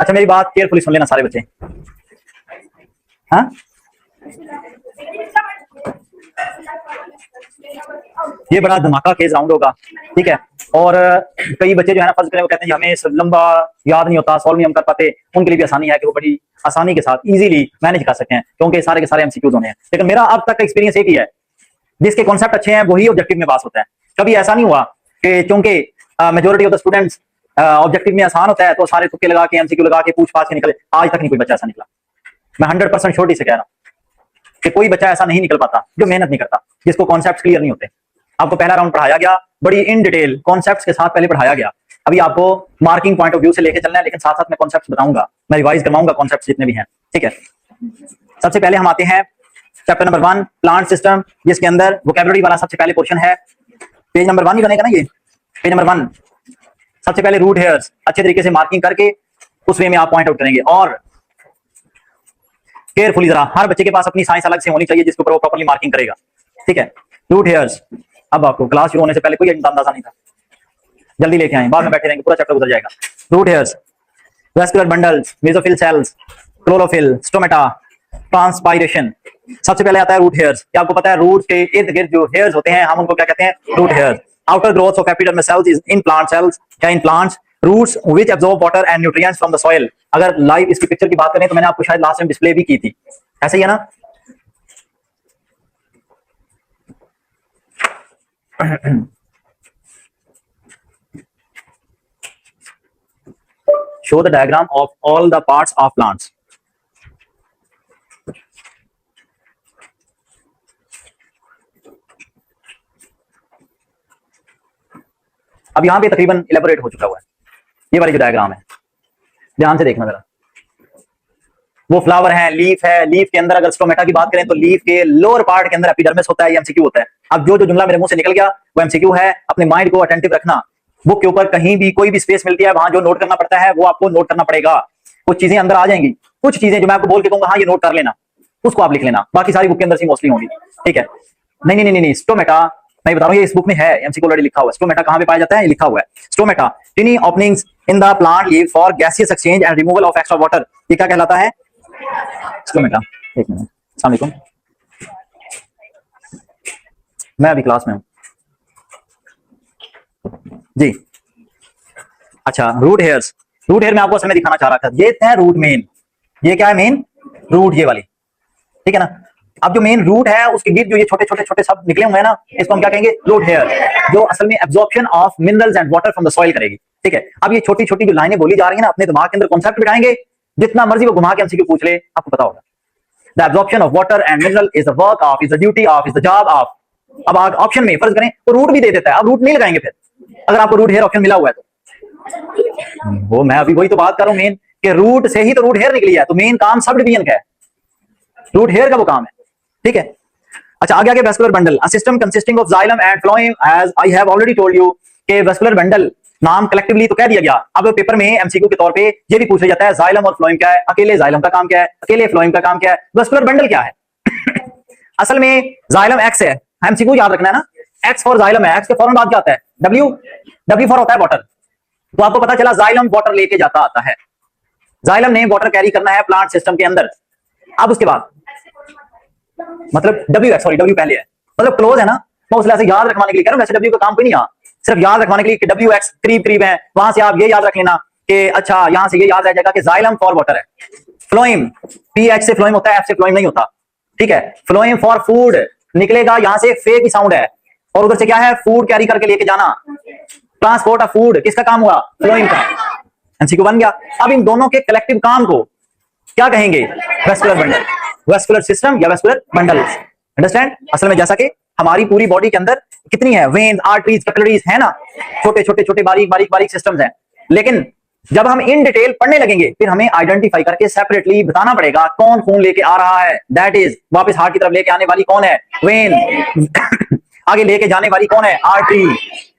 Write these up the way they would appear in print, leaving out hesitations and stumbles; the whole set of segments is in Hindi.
अच्छा मेरी बात केयरफुली सुन लेना सारे बच्चे। हाँ ये बड़ा धमाका केस राउंड होगा, ठीक है। और कई बच्चे जो है ना फर्स्ट करें वो कहते हैं हमें लंबा याद नहीं होता, सॉल्व नहीं हम कर पाते, उनके लिए भी आसानी है कि वो बड़ी आसानी के साथ इजीली मैनेज कर सकते हैं, क्योंकि सारे के सारे एमसीक्यूज होने हैं। लेकिन मेरा अब तक का एक्सपीरियंस एक ही है, जिसके कॉन्सेप्ट अच्छे हैं वही ऑब्जेक्टिव में पास होता है। कभी ऐसा नहीं हुआ कि चूंकि majority of the students objective में आसान होता है तो सारे तुक्के लगा के एमसीक्यू लगा के पूछ पाछ के निकले। आज तक नहीं कोई बच्चा ऐसा निकला। मैं 100% श्योरिटी से कह रहा हूं कि कोई बच्चा ऐसा नहीं निकल पाता जो मेहनत नहीं करता, जिसको कॉन्सेप्ट क्लियर नहीं होते। आपको पहला राउंड पढ़ाया गया, बड़ी इन डिटेल कॉन्सेप्ट्स के साथ पहले पढ़ाया गया। अभी आपको मार्किंग पॉइंट ऑफ व्यू से लेके चलना है, लेकिन साथ साथ मैं कॉन्सेप्ट्स बताऊंगा, मैं रिवाइज करवाऊंगा कॉन्सेप्ट्स जितने भी हैं, ठीक है। सबसे पहले हम आते हैं चैप्टर नंबर 1 प्लांट सिस्टम, जिसके अंदर वोकैबुलरी वाला सबसे पहले पोर्शन है। पेज नंबर 1 ही बनेगा ना, ये पेज नंबर 1। सबसे पहले रूट हेयर्स अच्छे तरीके से मार्किंग करके उस वे में आप पॉइंट आउट करेंगे। और केयरफुली जरा, हर बच्चे के पास अपनी साइंस अलग से होनी चाहिए जिसके ऊपर वो प्रॉपर्ली मार्किंग करेगा, ठीक है। रूट हेयर्स, अब आपको क्लास शुरू होने से पहले कोई अंदाजा नहीं था, जल्दी लेके आए, बाद में बैठे रहेंगे पूरा चैप्टर गुजर जाएगा। Root hairs, vascular bundles, mesophyll cells, chlorophyll, stomata, transpiration. सबसे पहले आता है रूट हेयर्स। क्या आपको पता है रूट के इर्द गिर्द जो हेयर्स होते हैं हम उनको क्या कहते हैं? Root hairs. Outer growth of epidermal cells is in plant cells, क्या in plants, roots which absorb water and nutrients from the soil. अगर लाइव इसकी पिक्चर की बात करें तो मैंने आपको शायद लास्ट टाइम डिस्प्ले भी की थी, ऐसे ही है ना। show the diagram of all the parts of plants। अब यहां पे तकरीबन इलेबोरेट हो चुका हुआ है ये वाली जो डायग्राम है, ध्यान से देखना जरा। वो फ्लावर है, लीफ है, लीफ के अंदर अगर स्टोमेटा की बात करें तो लीफ के लोअर पार्ट के अंदर एपिडर्मिस होता है, ये एमसीक्यू होता है। अब जो जो जुमला मेरे मुंह से निकल गया वो एमसीक्यू है, अपने माइंड को अटेंटिव रखना। बुक के ऊपर कहीं भी कोई भी स्पेस मिलती है वहां जो नोट करना पड़ता है वो आपको नोट करना पड़ेगा। कुछ चीजें अंदर आ जाएंगी, कुछ चीजें जो मैं आपको बोल के कहूंगा हाँ ये नोट कर लेना, उसको आप लिख लेना, बाकी सारी बुक के अंदर से मोस्टली होंगी, ठीक है। नहीं नहीं नहीं नहीं, स्टोमेटा मैं बता रहा हूँ ये इस बुक में है, एमसीक्यू ऑलरेडी लिखा हुआ है। स्टोमेटा कहां पे पाया जाता है, लिखा हुआ है। Stomata टिनी openings in the plant leave for gaseous exchange and removal of extra water, ये क्या कहलाता है? स्टोमेटा। एक मिनट, अस्सलाम वालेकुम, मैं अभी क्लास में हूं जी। अच्छा रूट हेयर्स, रूट हेयर मैं आपको असल में दिखाना चाह रहा था, ये है रूट मेन, ये क्या है मेन? रूट, ये वाली, ठीक है ना। अब जो मेन रूट है उसके गिर्द जो ये छोटे छोटे छोटे सब निकले हुए हैं ना, इसको हम क्या कहेंगे? रूट हेयर, जो असल में absorption of minerals and water from the soil करेगी, ठीक है। अब ये छोटी छोटी जो लाइनें बोली जा रही है ना, अपने दिमाग के अंदर कॉन्सेप्ट बिठाएंगे, जितना मर्जी वो घुमा के एमसीक्यू पूछ ले आपको पता होगा। The absorption of water and mineral is the work of, is the duty of, is the job of. अब ऑप्शन में फर्ज करें तो रूट भी दे देता है, अब रूट नहीं लगाएंगे फिर अगर आपको रूट हेयर ऑप्शन मिला हुआ है तो। वो मैं अभी वही तो बात कर रहा हूं मेन, कि रूट से ही तो रूट हेयर निकली है, तो मेन काम सब डिवीजन का है, रूट हेयर का वो काम है, ठीक है। अच्छा आगे vascular bundle, a system consisting of xylem and phloem, as I have already told you कि वेस्कुलर बंडल नाम कलेक्टिवली तो कह दिया गया। अब पेपर में एमसीक्यू के तौर पे ये भी पूछा जाता है जाइलम और फ्लोएम क्या है, अकेले जाइलम का काम क्या है, अकेले फ्लोएम का काम क्या है, वेस्कुलर बंडल क्या है। असल में जाइलम एक्स है, एमसीक्यू याद रखना है ना, एक्स फॉर जाइलम है, एक्स के फौरन बाद क्या आता है? डब्ल्यू, डब्ल्यू फॉर होता है वाटर। तो आपको पता चला जाइलम वाटर लेके जाता आता है, जाइलम ने वाटर कैरी करना है प्लांट सिस्टम के अंदर। अब उसके बाद मतलब डब्ल्यू एक्स, सॉरी डब्ल्यू पहले है, मतलब क्लोज है ना, मैं उस लिहाज से याद रखवाने के लिए कह रहा हूं, वैसे डब्ल्यू का काम कोई नहीं, यहाँ सिर्फ याद रखवाने के लिए कि डब्ल्यू एक्स करीब करीब है, वहां से आप ये याद रख लेना कि अच्छा यहां से ये याद रह जाएगा कि जाइलम फॉर वाटर है। फ्लोएम, पी एच से फ्लोएम होता है, एफ से फ्लोएम नहीं होता, ठीक है। फ्लोएम फॉर फूड निकलेगा, यहां से फे की साउंड है, और उधर से क्या है? फूड कैरी करके लेके जाना, ट्रांसपोर्ट ऑफ फूड, किसका काम हुआ? फ्लोएम का, एमसीक्यू बन गया। अब इन दोनों के कलेक्टिव काम को क्या कहेंगे? वेस्कुलर बंडल, वेस्कुलर सिस्टम या वेस्कुलर बंडल, अंडरस्टैंड। असल में जैसा कि हमारी पूरी बॉडी के अंदर कितनी है? वेन्स, आर्टरीज, कैपिलरीज है ना, छोटे छोटे छोटे बारीक बारीक बारीक सिस्टम्स हैं, लेकिन जब हम इन डिटेल पढ़ने लगेंगे फिर हमें आइडेंटिफाई करके सेपरेटली बताना पड़ेगा कौन खून लेके आ रहा है, दैट इज वापस हार्ट की तरफ लेके आने वाली कौन है? वेन। आगे लेके जाने वाली कौन है? आर्टरी।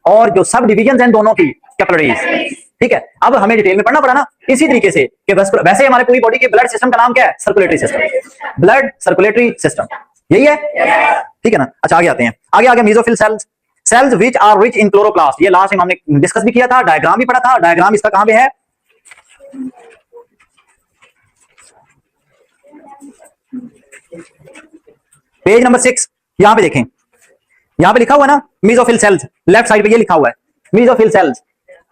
और जो सब डिविजन हैं दोनों की, कैपिलरीज, ठीक है। अब हमें डिटेल में पढ़ना पड़ा ना, इसी तरीके से कि वैसे हमारे पूरी बॉडी के ब्लड सिस्टम का नाम क्या है? Circulatory system, blood circulatory system, यही है, ठीक है ना। अच्छा आगे आते हैं, आगे आगे mesophyll cells, cells which are rich in chloroplast, ये लास्ट टाइम हमने डिस्कस भी किया था, डायग्राम भी पढ़ा था। डायग्राम इसका कहां पे है? पेज नंबर 6 यहां पे देखें, यहां पे लिखा हुआ है ना मीजोफिल सेल्स, लेफ्ट साइड पे ये लिखा हुआ है मीजोफिल सेल्स।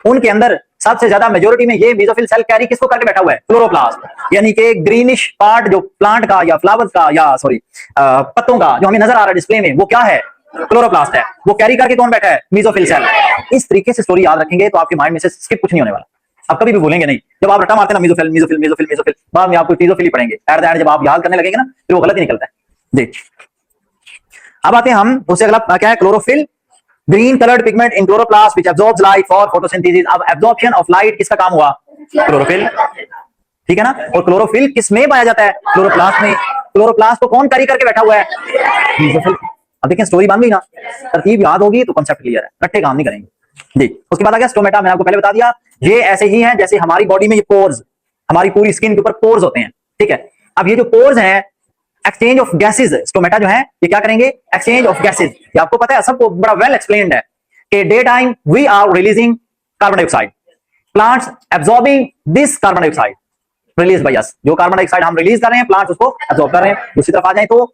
उनके अंदर सबसे ज्यादा मेजोरिटी में ये मीजोफिल सेल कैरी किसको करके बैठा हुआ है? क्लोरोप्लास्ट। यानी कि ग्रीनिश पार्ट जो प्लांट का या फ्लावर्स का या सॉरी पत्तों का जो हमें नजर आ रहा है डिस्प्ले में, वो क्या है? क्लोरोप्लास्ट है। वो कैरी करके कौन बैठा है? Mesophyll cell. इस तरीके से स्टोरी याद रखेंगे तो आपके माइंड में से स्किप कुछ नहीं होने वाला, आप कभी भी भूलेंगे नहीं। जब आप रट्टा मारते हैं ना मीजोफिल मीजोफिल मीजोफिल मीजोफिल, बाद में आपको टीजोफिल ही पढ़ेंगे। एट द एंड जब आप याद करने लगेंगे ना फिर वो गलत ही निकलता है जी। अब आते हैं हम उससे अगला क्या है? Chlorophyll, green coloured pigment in chloroplast which absorbs light for photosynthesis. अब एब्जॉर्प्शन ऑफ लाइट किसका काम हुआ? क्लोरोफिल, ठीक है ना। और क्लोरोफिल किस में पाया जाता है? क्लोरोप्लास्ट में। क्लोरोप्लास्ट को कौन कैरी करके बैठा हुआ है? मीजोफिल। अब देखिए स्टोरी बन गई ना, तरतीब याद होगी तो कांसेप्ट क्लियर है, रट्टे काम नहीं करेंगे जी। उसके बाद आ गया स्टोमेटा। मैंने आपको पहले बता दिया ये ऐसे ही हैं जैसे हमारी बॉडी में ये पोर्स, हमारी पूरी स्किन के ऊपर पोर्स होते हैं, ठीक है। अब ये जो पोर्स हैं, एक्सचेंज ऑफ गैसेज, स्टोमेटा जो है ये क्या करेंगे? Exchange of gases. ये आपको पता है, सबको बड़ा वेल एक्सप्लेन्ड है कि day time we are releasing carbon dioxide, plants absorbing this carbon dioxide release by us. जो कार्बन डाइऑक्साइड हम रिलीज कर रहे हैं प्लांट्स उसको एब्जॉर्ब कर रहे हैं। दूसरी तरफ आ जाए तो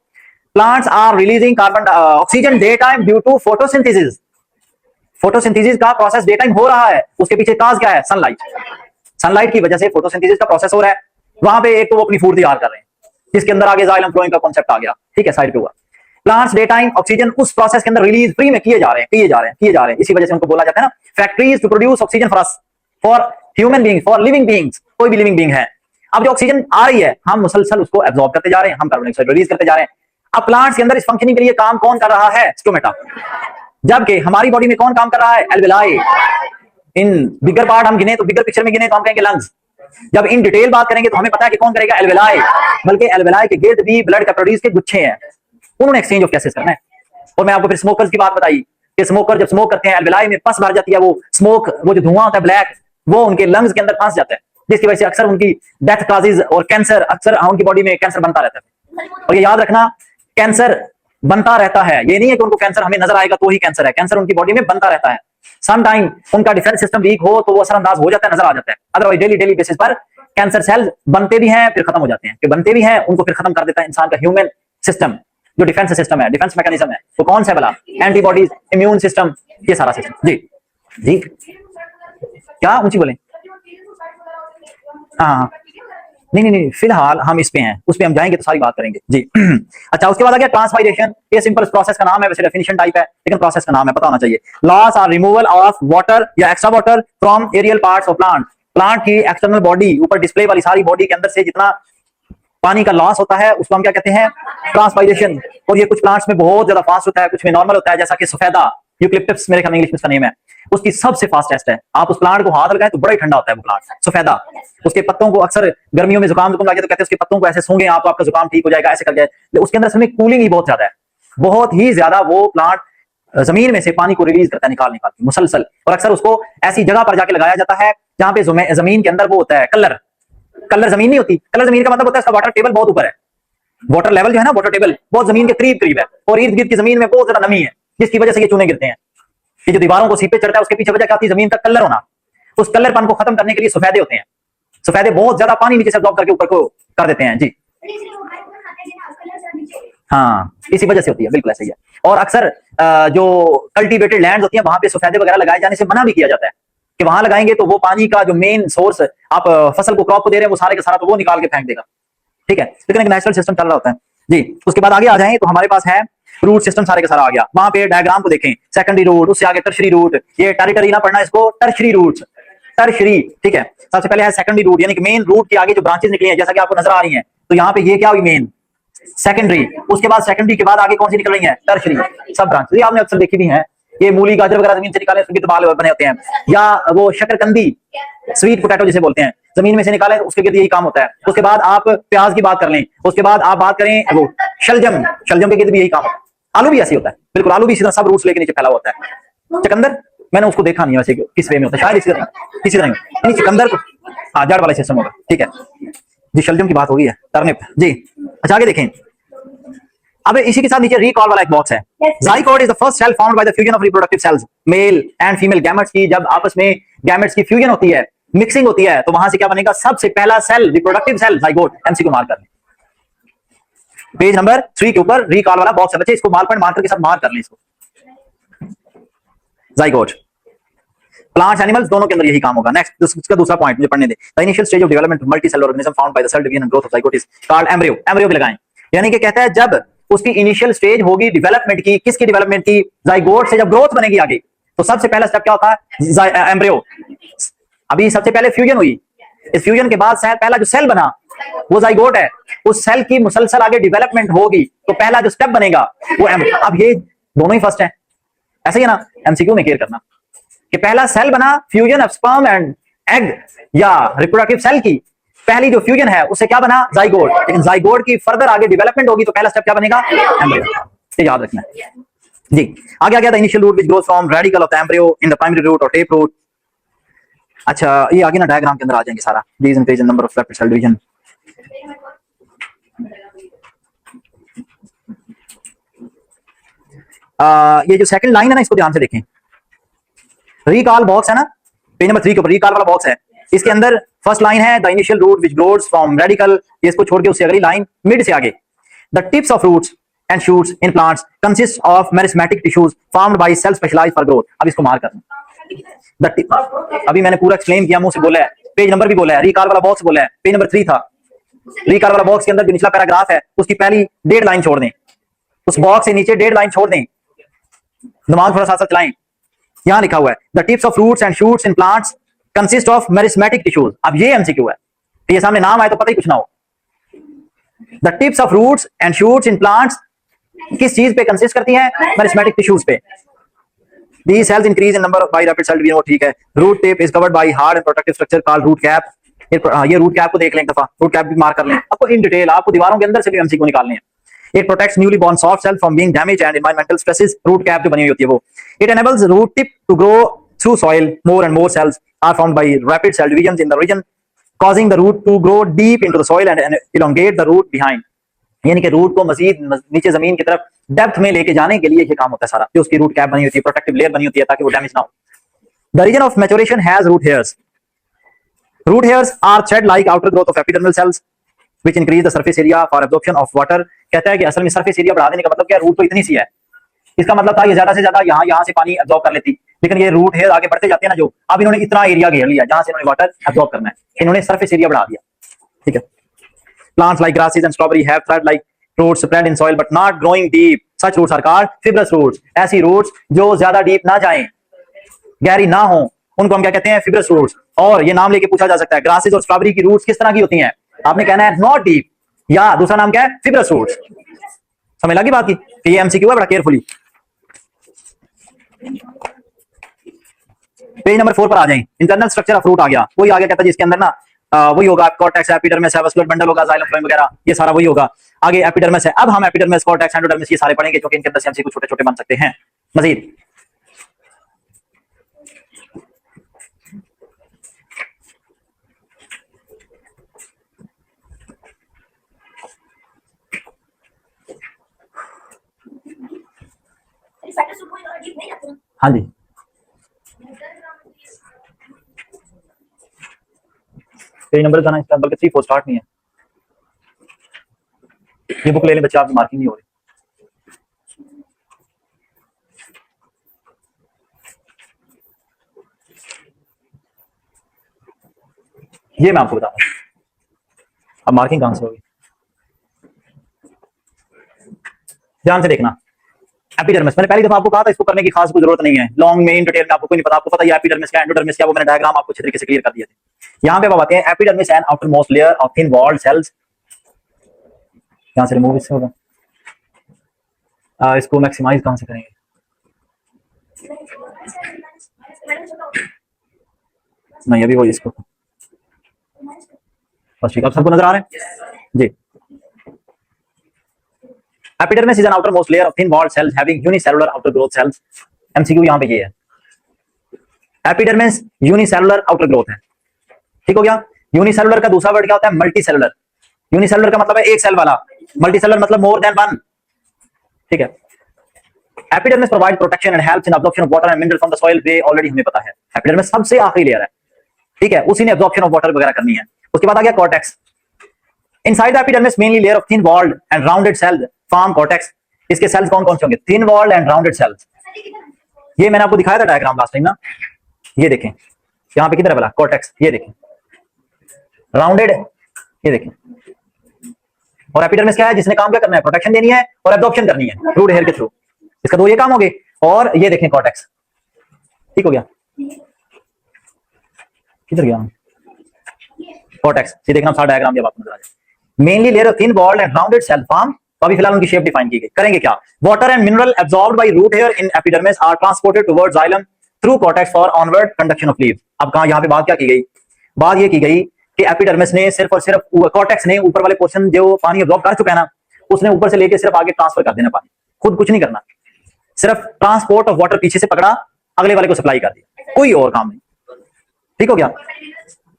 plants are releasing carbon oxygen day time due to photosynthesis. Photosynthesis का प्रोसेस डे टाइम हो रहा है, उसके पीछे काज क्या है? सनलाइट। सनलाइट की वजह से फोटोसिंथेसिस का प्रोसेस हो रहा है। वहां पे एक तो वो अपनी फूड तैयार कर रहे हैं जिसके अंदर आगे जाइलम फ्लोइंग का कांसेप्ट आ गया, ठीक है, साइड पे हुआ। प्लांट्स डे टाइम ऑक्सीजन उस प्रोसेस के अंदर रिलीज फ्री में किए जा रहे हैं, किए जा रहे हैं, किए जा रहे हैं। इसी वजह से उनको बोला जाता है ना factories to produce oxygen for us, for human being, for living beings, कोई भी लिविंग बीइंग है। अब जो ऑक्सीजन आ रही है हम मुसलसल उसको एब्जॉर्ब करते जा रहे हैं, हम कार्बन डाइऑक्साइड रिलीज करते जा रहे हैं। अब प्लांट्स के अंदर इस फंक्शनिंग के लिए काम कौन कर रहा है? स्टोमेटा। जबकि हमारी बॉडी में कौन काम कर रहा है? एल्वेलाई। इन बिगर पार्ट हम गिने तो बिगर पिक्चर में गिने तो हम कहेंगे लंग्स। जब इन डिटेल बात करेंगे तो हमें पता है कि कौन करेगा? एल्वेलाई। बल्कि एल्वेलाई के गिर्द भी ब्लड कैपिलरीज के गुच्छे हैं, उन्होंने एक्सचेंज ऑफ गैसेस करना है। और मैं आपको फिर स्मोकर्स की बात बताई कि स्मोकर जब स्मोक करते हैं एल्वेलाई में पस भर जाती है, वो स्मोक, वो जो धुआं होता है ब्लैक, वो उनके लंग्स के अंदर फंस जाता है, जिसकी वजह से अक्सर उनकी डेथ काजेज और कैंसर, अक्सर उनकी बॉडी में कैंसर बनता रहता है। और ये याद रखना, कैंसर बनता रहता है, ये नहीं है कि उनको कैंसर हमें नजर आएगा तो ही कैंसर है, कैंसर उनकी बॉडी में बनता रहता है। सम टाइम उनका डिफेंस सिस्टम वीक हो तो वो असरअंदाज हो जाता है, नजर आ जाता है। अदरवाइज डेली डेली बेसिस पर कैंसर सेल्स बनते भी हैं फिर खत्म हो जाते हैं, कि बनते भी हैं उनको फिर खत्म कर देता है इंसान का ह्यूमन सिस्टम, जो डिफेंस सिस्टम है, डिफेंस मैकेनिज्म है। वो कौन सा है भला? एंटीबॉडीज, इम्यून सिस्टम, ये सारा सिस्टम जी। जी क्या ऊंची बोले? हाँ नहीं नहीं नहीं, फिलहाल हम इस पे हैं, उस पे हम जाएंगे तो सारी बात करेंगे जी। अच्छा, उसके बाद आ गया ट्रांसपायरेशन। ये सिंपल प्रोसेस का नाम है, वैसे डेफिनेशन टाइप है लेकिन प्रोसेस का नाम है, पता होना चाहिए। Loss or removal of water या extra water from aerial parts of plant. Plant की एक्सटर्नल बॉडी, ऊपर डिस्प्ले वाली सारी बॉडी के अंदर से जितना पानी का लॉस होता है उसको हम क्या कहते हैं? ट्रांसपायरेशन। और ये कुछ प्लांट्स में बहुत ज्यादा फास्ट होता है, कुछ में नॉर्मल होता है, जैसा कि सफेदा यूकलिप्टस, मेरे ख्याल में इंग्लिश में इसका नेम है, उसकी सबसे फास्टेस्ट है। आप उस प्लांट को हाथ लगाएं तो बड़ा ही ठंडा होता है वो प्लांट सफेदा। उसके पत्तों को अक्सर गर्मियों में जुकाम लगे तो कहते हैं उसके पत्तों को ऐसे सूंघें आप तो आपका जुकाम ठीक हो जाएगा, ऐसे कर जाए। उसके अंदर समय कूलिंग ही बहुत ज्यादा है, बहुत ही ज्यादा। वो प्लांट जमीन में से पानी को रिलीज करता है, निकाल निकाल के मुसलसल। और अक्सर उसको ऐसी जगह पर जाके लगाया जाता है जहां पे जमीन के अंदर वो होता है कलर, कलर जमीन नहीं होती, कलर जमीन का मतलब होता है इसका वाटर टेबल बहुत ऊपर है, वाटर लेवल जो है ना, वाटर टेबल बहुत जमीन के करीब करीब है, और इर्द गिर्द की जमीन में बहुत ज्यादा नमी है, जिसकी वजह से ये चूने गिरते हैं। ये जो दीवारों को सीपे चढ़ता है उसके पीछे वजह क्या होती है? जमीन का कलर होना। उस कलरपन को खत्म करने के लिए सफेदे होते हैं, सफेदे बहुत ज्यादा पानी नीचे से अब्जॉर्ब करके ऊपर को कर देते हैं जी। हाँ, इसी वजह से होती है, बिल्कुल ऐसे ही है। और अक्सर जो कल्टीवेटेड लैंड होती है वहां पे सफेदे वगैरह लगाए जाने से मना भी किया जाता है कि वहां लगाएंगे तो वो पानी का जो मेन सोर्स आप फसल को, क्रॉप को दे रहे हैं, वो सारे का सारा तो वो निकाल के फेंक देगा, ठीक है। लेकिन एक नेचुरल सिस्टम चल रहा होता है जी। उसके बाद आगे आ जाएं तो हमारे पास है रूट सिस्टम, सारे का सारा आ गया। वहां पे डायग्राम को देखें, सेकेंडरी रूट, उससे आगे टर्शरी रूट, ये टेरिटरी ना पढ़ना इसको, टर्शरी रूट्स, टर्शरी, ठीक है। सबसे पहले है सेकेंडरी रूट, यानी कि मेन रूट के आगे जो ब्रांचेस निकली हैं जैसा कि आपको नजर आ रही हैं, तो यहाँ पे ये क्या हुई? Main, secondary. उसके बाद सेकेंडरी के बाद आगे कौन सी निकल रही है? टर्शरी, सब ब्रांचेस। आपने अक्सर देखी भी हैं, ये मूली गाजर वगैरह जमीन से निकाले उसके बाल बने होते हैं, या वो शकरकंदी, स्वीट पोटैटो जिसे बोलते हैं, जमीन में से निकाले उसके गिर्द यही काम होता है। उसके बाद आप प्याज की बात कर लें, उसके बाद आप बात करें वो शलजम, शलजम के गिर्द भी यही काम होता है। आलू भी ऐसे होता है, बिल्कुल आलू भी इसी तरह सब रूट्स लेके नीचे फैला होता है। चुकंदर मैंने उसको देखा नहीं वैसे किस वे में होता है, शायद इसी तरह नहीं, चुकंदर को हाँ जड़ वाला सिस्टम होगा, ठीक है जी। शलजम की बात हो गई है, टर्निप जी। अच्छा आगे देखें, अब इसी के साथ नीचे रिकॉल वाला एक बॉक्स है। Zygote is the first cell found by the fusion of reproductive cells, male and female gametes की जब आपस में गैमेट्स की फ्यूजन होती है, मिक्सिंग होती है, तो वहां से क्या बनेगा? सबसे पहला cell, reproductive cell, zygote. MCQ mark कर लें, पेज नंबर 3 के ऊपर रिकॉल वाला बॉक्स है बच्चे, इसको बॉल पॉइंट मार्कर के साथ मार्क कर लें इसको। जाइगोट, प्लांट्स एनिमल्स दोनों के अंदर यही काम होगा। नेक्स्ट इसका दूसरा पॉइंट मुझे पढ़ने दे। The initial stage of development multicellular organism found by the cell division and growth of zygote is called embryo. Embryo भी लगाएं, यानी कि कहता है जब उसकी इनिशियल स्टेज होगी डेवलपमेंट की, किसकी डेवलपमेंट की, जाइगोट से जब ग्रोथ बनेगी आगे, तो सबसे पहला स्टेप क्या होता है, एम्ब्रियो। अभी सबसे पहले फ्यूजन हुई, इस फ्यूजन के बाद पहला जो सेल बना वो जाइगोट है, उस सेल की मुसलसल आगे डेवलपमेंट होगी तो पहला जो स्टेप बनेगा वो एम्ब्रियो। अब ये दोनों ही फर्स्ट है, ऐसे ही है ना, एमसीक्यू में क्लियर करना कि पहला सेल बना, fusion of sperm and egg या रिप्रोडक्टिव सेल की पहली जो फ्यूजन है उससे क्या बना, जाइगोट। लेकिन जाइगोट की फर्दर आगे डेवलपमेंट होगी तो पहला स्टेप क्या बनेगा, एम्ब्रियो। ये याद रखना है जी। आगे आ गया था initial root which grows from radical of the embryo in the primary root और टेप रूट। अच्छा ये आगे ना डायग्राम के अंदर आ जाएंगे सारा, region page number of rapid cell division. ये जो सेकंड लाइन है ना इसको ध्यान से देखें, रिकॉल बॉक्स है ना, पेज नंबर 3 के ऊपर रिकॉल वाला बॉक्स है, इसके अंदर फर्स्ट लाइन है the initial root which grows from radical, इसको छोड़ के उससे अगली लाइन मिड से आगे, the tips of roots and shoots in plants consist of meristematic tissues formed by cells specialised for growth. अब इसको मार्क करना, अभी मैंने पूरा एक्सप्लेन किया, मुंह से बोला है, पेज नंबर भी बोला है, रिकॉल वाला बॉक्स बोला है, पेज नंबर 3 था। रिकॉल वाला बॉक्स के अंदर जो निचला पैराग्राफ है उसकी पहली 1.5 लाइन छोड़ दें, उस बॉक्स से नीचे 1.5 लाइन छोड़ दें, दिमाग थोड़ा साथ चलाएं। यहां लिखा हुआ है the tips of roots and shoots in plants consist of meristematic tissues. अब ये एमसीक्यू है, ये सामने नाम आए तो पता ही कुछ ना हो। The tips of roots and shoots in plants किस चीज पे कंसिस्ट करती हैं, मेरिस्मेटिक टिश्यूज पे। These cells increase in number by rapid cell division, वो ठीक है। Root tip is covered by hard and protective structure called root cap. ये रूट कैप को देख लें एक दफा, रूट कैप भी मार्क कर लें, आपको इन डिटेल आपको दीवारों के अंदर से भी एमसीक्यू निकालने हैं। It protects newly born soft cells from being damaged and environmental stresses। Root cap जो बनी हुई होती है वो। It enables root tip to grow through soil। More and more cells are formed by rapid cell divisions in the region, causing the root to grow deep into the soil and elongate the root behind। यानी कि रूट को मजीद नीचे जमीन की तरफ डेप्थ में लेके जाने के लिए ये काम होता है सारा, जो उसकी रूट कैप बनी होती है, प्रोटेक्टिव लेयर बनी होती है ताकि वो डैमेज ना हो। The region of maturation has root hairs. Root hairs are thread like outer growth of epidermal cells which increase the surface area for absorption of water. कहता है कि असल में सरफेस एरिया बढ़ा देने का मतलब क्या, रूट तो इतनी सी है, इसका मतलब था ये ज्यादा से ज्यादा यहाँ से पानी एब्जॉर्ब कर लेती, लेकिन ये रूट हेयर आगे बढ़ते जाते हैं ना, जो अब इन्होंने इतना एरिया घेर लिया जहां से इन्होंने वाटर एब्जॉर्ब करना है, इन्होंने सरफेस एरिया बढ़ा दिया, ठीक है। Plants like grasses and strawberry have thread like roots spread in soil but not growing deep। such roots are called fibrous roots। ऐसी roots जो ज्यादा डीप ना जाएं, गहरी ना हो, उनको हम क्या कहते हैं, fibrous roots। और ये नाम लेके पूछा जा सकता है ग्रासेस और स्ट्रॉबेरी की रूट्स किस तरह की होती हैं, आपने कहना है नॉट डीप, या दूसरा नाम क्या है, fibrous roots। समझ लगी बात की, ये एमसीक्यू है, बड़ा केयरफुली। पेज नंबर 4 पर आ जाएं, इंटरनल स्ट्रक्चर ऑफ रूट आ गया, वही आगे कहता है जिसके अंदर ना वही होगा, कॉर्टेक्स, एपिडर्मिस, वास्कुलर बंडल होगा, जाइलम फ्लोएम वगैरह, ये सारा वही होगा। आगे एपिडर्मिस है, अब हम एपिडर्मिस, कॉर्टेक्स, एंडोडर्मिस ये सारे पढ़ेंगे क्योंकि इनके अंदर से एमसीक्यू छोटे-छोटे बन सकते हैं मजीद। हाँ जी, पेज नंबर जाना इसका, बल्कि 3 4 स्टार्ट नहीं है, ये बुक ले लें बच्चे, आपकी मार्किंग नहीं हो रही। ये मैं आपको बता रहा हूं, अब मार्किंग कहां से होगी, ध्यान से देखना। एपिडर्मिस मैंने पहली दफा आपको कहा था इसको करने की खास कोई जरूरत नहीं है, लॉन्ग में इन डिटेल में आपको कोई नहीं पता, आपको पता है एपिडर्मिस क्या, एंडोडर्मिस क्या, वो मैंने डायग्राम आपको अच्छे तरीके से क्लियर कर दिए थे। यहाँ पे अब आते हैं epidermis and outermost layer of thin walled cells. यहां से रिमूव इससे होगा, इसको मैक्सिमाइज कहां से करेंगे, नहीं अभी वो इसको बस ठीक है, अब सबको नजर आ रहा है जी। Epidermis is an outermost layer of thin walled cells having unicellular outer growth cells. MCQ यहां पे ये है, एपिडर्मिस यूनिसेलुलर आउटर ग्रोथ है, ठीक हो गया। यूनिसेलुलर का दूसरा वर्ड क्या होता है, मल्टी सेलुलर। यूनिसेलुलर का मतलब है एक सेल वाला, मल्टी सेलुलर मतलब मोर देन वन, ठीक है। Epidermis provide protection and helps in absorption of water and mineral from the soil, ये ऑलरेडी हमें पता है। एपिडर्मिस सबसे आखिरी लेयर है, ठीक है, उसी ने अब्जॉर्प्शन ऑफ वाटर वगैरह करनी है। उसके बाद आ गया cortex, inside the epidermis mainly layer of thin walled and rounded cells form cortex. इसके सेल्स कौन कौन से होंगे? Thin walled and rounded cells. ये मैंने आपको दिखाया था डायग्राम लास्ट टाइम ना, ये देखें यहाँ पे किधर है बोला कॉर्टेक्स, ये देखें राउंडेड, ये देखें। और एपिडर्मिस क्या है? जिसने काम क्या करना है? प्रोटेक्शन देनी है और एब्जॉर्प्शन करनी है रूट हेयर के थ्रू। इसका दो ये काम हो गए। और ये देखें कॉर्टेक्स, ठीक हो गया? किधर गया कॉर्टेक्स? ये देखना सारा डायग्राम जब आपको नजर आ जाए। Mainly layer of thin walled and rounded cell form. तो अभी फिलहाल उनकी शेप डिफाइन की गई। करेंगे क्या? Water and mineral absorbed by root hair in epidermis are transported towards xylem through cortex for onward conduction of leaves. अब कहां यहां पे बात क्या की गई? बात ये की गई कि एपिडर्मिस ने सिर्फ और सिर्फ कॉर्टेक्स ने ऊपर वाले पोर्शन जो पानी एब्सॉर्ब कर चुका है ना, उसने ऊपर से लेके सिर्फ आगे ट्रांसफर कर देना पानी, खुद कुछ नहीं करना। सिर्फ ट्रांसपोर्ट ऑफ वाटर पीछे से पकड़ा, अगले वाले को सप्लाई कर दिया, कोई और काम नहीं। ठीक हो गया?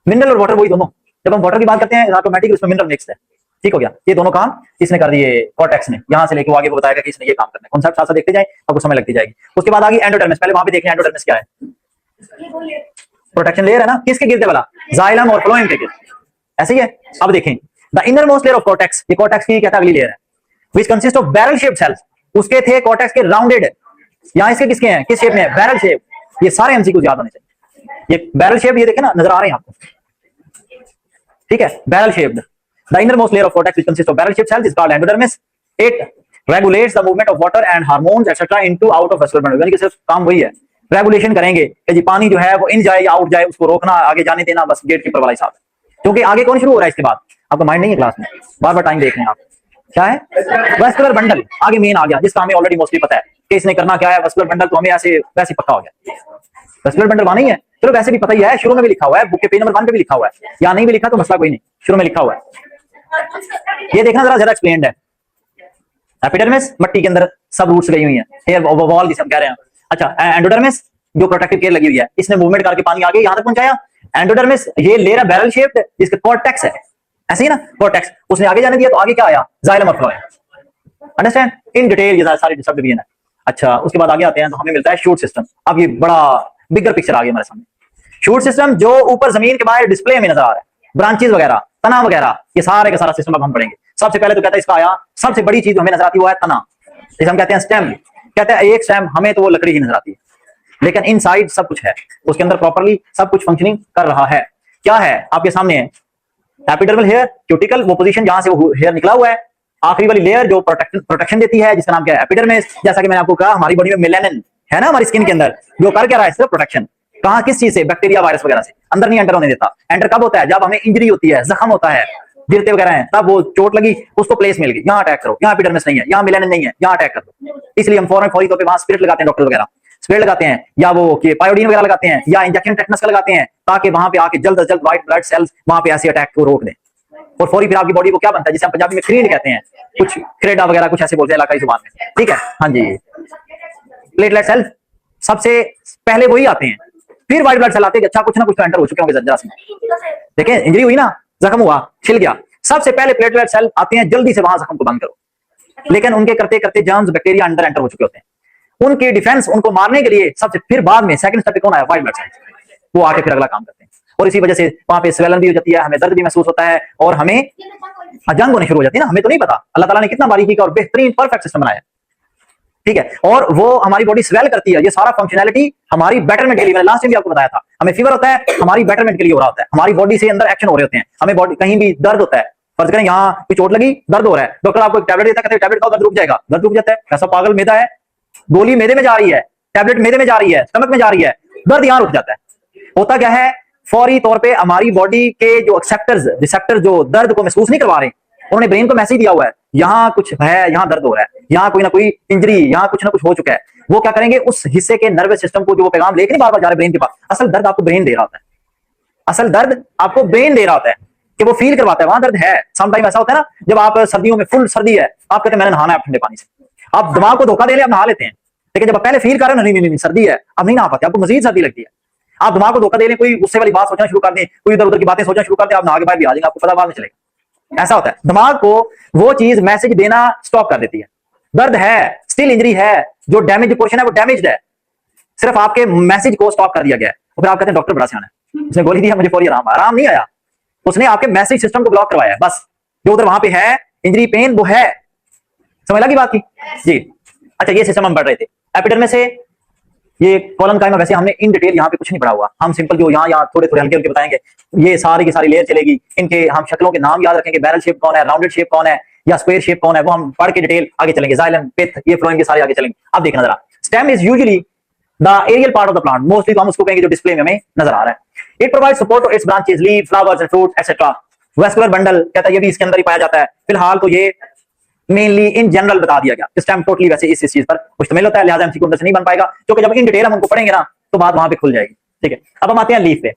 मिनरल और वाटर वही दोनों। जब हम वाटर की बात करते हैं ऑटोमेटिक उसमें मिनरल मिक्स है। ठीक हो गया? ये दोनों काम इसने कर दिए कॉर्टेक्स ने। यहां से लेके वो आगे बताएगा कि इसने ये काम करना है। कॉन्सेप्ट साथ साथ देखते जाए, आपको समय लगती जाएगी। उसके बाद आगे एंडोडर्मिस। पहले वहां पे देखें एंडोडर्मिस क्या है? प्रोटेक्शन लेयर है ना, किसके गिरते वाला? जाइलम और फ्लोएम के गिर। ऐसे ही है। अब देखें the inner most layer of cortex, ये कॉर्टेक्स की कहता है अगली लेयर है, which consist of barrel shaped cells. उसके थे कॉर्टेक्स के राउंडेड, यहां इसके किसके हैं? किस शेप में है? Barrel shape. ये सारे एमसीक्यू याद होने चाहिए। ये बैरल शेप, ये देखें ना, नजर आ रहे हैं आपको, ठीक है? Barrel shaped. The inner most layer of cortex which consist of barrel shaped cells is called endodermis. It regulates the movement of water and hormones etcetera into out of vascular bundle. यानी कि सिर्फ काम वही है, रेगुलेशन करेंगे कि जी पानी जो है वो इन जाए या आउट जाए, उसको रोकना, आगे जाने देना, बस गेट कीपर वाला हिसाब है। क्योंकि आगे कौन शुरू हो रहा है इसके बाद? आपका माइंड नहीं है क्लास में, बार बार टाइम देख रहे हैं आप। क्या है? Vascular bundle. आगे मेन आ गया, जिसका हमें ऑलरेडी मोस्टली पता है कि इसने करना क्या है। वेस्कुलर बंडल तो हमें ऐसे वैसे पक्का हो गया, वेस्कुलर बंडल वहां नहीं है, चलो वैसे भी पता ही है, शुरू में भी लिखा हुआ है, बुक के पेज नंबर 1 पे भी लिखा हुआ है, या नहीं भी लिखा तो मसला कोई नहीं, शुरू में लिखा हुआ है। ये देखना जरा, ज्यादा एक्सप्लेन्ड है। एपिडर्मिस मट्टी के अंदर सब रूट्स गई हुई हैं, हेयर वॉल जिसे हम कह रहे हैं। अच्छा, एंडोडर्मिस जो प्रोटेक्टिव केयर लगी हुई है, इसने मूवमेंट करके पानी आगे यहां तक पहुंचाया। एंडोडर्मिस ये लेयर बैरल शेप्ड, जिसका कॉर्टेक्स है, ऐसे ही ना कॉर्टेक्स, उसने आगे जाने दिया तो आगे क्या आया? जाइलम और फ्लोएम। अंडरस्टैंड? इन डिटेल ये सारी सब डिवीजन है। अच्छा, उसके बाद आगे आते हैं तो हमें मिलता है शूट सिस्टम। अब ये बड़ा बिगर पिक्चर आ गई हमारे सामने। शूट सिस्टम जो ऊपर जमीन के बाहर डिस्प्ले में नजर आ रहा है, ब्रांचेस वगैरह, तना वगैरह, ये सारे का सारा सिस्टम अब हम पढ़ेंगे। सबसे पहले तो कहता है इसका आया, सबसे बड़ी चीज हमें नजर आती है वो है तना, जिसे हम कहते हैं स्टेम। कहते हैं एक स्टेम, हमें तो वो लकड़ी ही नजर आती है, लेकिन इनसाइड सब कुछ है, उसके अंदर प्रॉपर्ली सब कुछ फंक्शनिंग कर रहा है। क्या है? आपके सामने है एपिडर्मल हेयर, क्यूटिकल, वो पोजीशन जहां से वो हेयर निकला हुआ है, आखिरी वाली लेयर जो प्रोटेक्शन देती है, जिसका नाम क्या है? एपिडर्मिस। जैसा कि मैंने आपको कहा, हमारी बॉडी में मेलानिन है ना, हमारी स्किन के अंदर, जो कर क्या रहा है? सिर्फ प्रोटेक्शन। कहां? किस चीज से? बैक्टीरिया, वायरस वगैरह से। अंदर नहीं एंटर होने देता। एंटर कब होता है? जब हमें इंजरी होती है, जख्म होता है, गिरते वगैरह हैं, तब वो चोट लगी, उसको प्लेस मिल गई, यहाँ अटैक करो, यहाँ एपिडर्मिस नहीं है, यहाँ मेलानिन नहीं है, यहाँ अटैक कर दो। इसलिए हम फौरी तौर पे वहां स्पिरिट लगाते हैं, डॉक्टर वगैरह स्प्रे लगाते हैं, या वो पायोडीन वगैरह लगाते हैं, या इंजेक्शन टेटनस का लगाते हैं, ताकि वहां पे आके जल्द से जल्द व्हाइट ब्लड सेल्स वहां पे ऐसे अटैक को रोक दें। और फौरी फिर आपकी बॉडी को क्या बनता है, जिसे हम पंजाबी में क्रीड कहते हैं, कुछ क्रेडा वगैरह कुछ ऐसे बोलते हैं इलाकाई जुबान में, ठीक है? हाँ जी। प्लेटलेट सेल सबसे पहले वही आते हैं, फिर व्हाइट ब्लड सेल आते हैं। अच्छा, कुछ ना कुछ तो एंटर हो चुके होंगे जरा से। देखिए, इंजरी हुई ना, जख्म हुआ, छिल गया, सबसे पहले प्लेटलेट सेल आते हैं, जल्दी से वहां जख्म को बंद करो। लेकिन उनके करते करते जर्म्स, बैक्टीरिया अंदर एंटर हो चुके होते हैं। उनके डिफेंस, उनको मारने के लिए सबसे फिर बाद में सेकंड स्टेप पे कौन आया? White blood cell. वो आके फिर अगला काम करते हैं, और इसी वजह से वहां पे स्वेलन भी हो जाती है, हमें दर्द भी महसूस होता है, और हमें जंग होने शुरू हो जाती है ना। हमें तो नहीं पता, अल्लाह ताला ने कितना बारीकी का और बेहतरीन परफेक्ट सिस्टम बनाया, ठीक है? और वो हमारी बॉडी स्वेल करती है। ये सारा फंक्शनैलिटी हमारी बेटरमेंट के लिए, मैंने लास्ट टाइम भी आपको बताया था, हमें फीवर होता है, हमारी बेटरमेंट के लिए हो रहा होता है, हमारी बॉडी से अंदर एक्शन हो रहे होते हैं। हमें बॉडी कहीं भी दर्द होता है, फर्ज करें यहाँ कोई चोट लगी, दर्द हो रहा है, डॉक्टर आपको एक टैबलेट देता है, कहते हैं टैबलेट खाओ, दर्द रुक जाएगा, दर्द रुक जाता है। ऐसा पागल मैदा है, गोली मैदे में जा रही है, टैबलेट मैदे में जा रही है, स्टमक में जा रही है, दर्द यहाँ रुक जाता है। होता क्या है? फौरी तौर पे हमारी बॉडी के जो एक्सेप्टर्स, रिसेप्टर जो दर्द को महसूस नहीं करवा रहे, उन्होंने ब्रेन को मैसेज दिया हुआ है, यहाँ कुछ है, यहाँ दर्द हो रहा है, यहाँ कोई ना कोई इंजरी, यहाँ कुछ ना कुछ हो चुका है। वो क्या करेंगे? उस हिस्से के नर्वस सिस्टम को जो वो पैगाम लेके नहीं बार बार जा रहे ब्रेन के पास, असल दर्द आपको ब्रेन दे रहा होता है, असल दर्द आपको ब्रेन दे रहा होता है कि वो फील करवाता है वहां दर्द है। समटाइम ऐसा होता है ना, जब आप सर्दियों में फुल सर्दी है, आप कहते हैं मैंने नहाना है ठंडे पानी से, आप दिमाग को धोखा दे ले, आप नहा लेते हैं, लेकिन जब आप पहले फील कर रहे हो नहीं नहीं नहीं सर्दी है, अब नहीं नहा पाते, आपको मजीद सर्दी लगती है, आप दिमाग को धोखा दे लें, कोई गुस्से वाली बात सोचना शुरू कर दें, कोई इधर उधर की बातें सोचना शुरू कर दें, आप नहा के बाहर भी आ जाएंगे, आपको पता बाद में चलेगा। ऐसा होता है, दिमाग को वो चीज मैसेज देना स्टॉप कर देती है। दर्द है, स्टिल इंजरी है, जो डैमेज पोर्शन है वो डैमेज्ड है, सिर्फ आपके मैसेज को स्टॉप कर दिया गया है। और फिर आप कहते हैं डॉक्टर बड़ा सियाना है, उसने गोली दिया, मुझे फौरी आराम नहीं आया, उसने आपके मैसेज सिस्टम को ब्लॉक करवाया है बस। जो उधर वहां पे है इंजरी पेन वो है, समझ लगी बात की जी। अच्छा ये सिस्टम हम पढ़ रहे थे एपिडर्मिस से ये कॉलन काइमा, वैसे हमने इन डिटेल यहाँ पे कुछ नहीं पढ़ा हुआ, हम सिंपल जो यहाँ थोड़े थोड़े हल्के हल्के बताएंगे। ये सारी की सारी लेयर चलेगी, इनके हम शक्लों के नाम याद रखेंगे, बैरल शेप कौन है, राउंडेड शेप कौन है या स्क्वायर शेप कौन है, वो हम पढ़ के डिटेल आगे चलेंगे। जाइलम, पिथ, ये फ्लोएम के सारे आगे चलेंगे। अब देखना जरा, stem is usually the aerial part of the plant, mostly तो हम उसको कहेंगे जो डिस्प्ले में हमें नजर आ रहा है। It provide support to its branches, leave, flowers and fruit etcetera. Vascular bundle कहता है ये भी इसके अंदर ही पाया जाता है। फिलहाल तो ये मेनली इन जनरल बता दिया गया, स्टेम टोटली वैसे इस चीज पर मुश्तमिल होता है, लिहाजा एमसीक्यू अंदर से नहीं बन पाएगा, क्योंकि जब इन डिटेल हम उनको पढ़ेंगे ना तो बात वहां पे खुल जाएगी। ठीक है, अब हम आते हैं लीफ पे।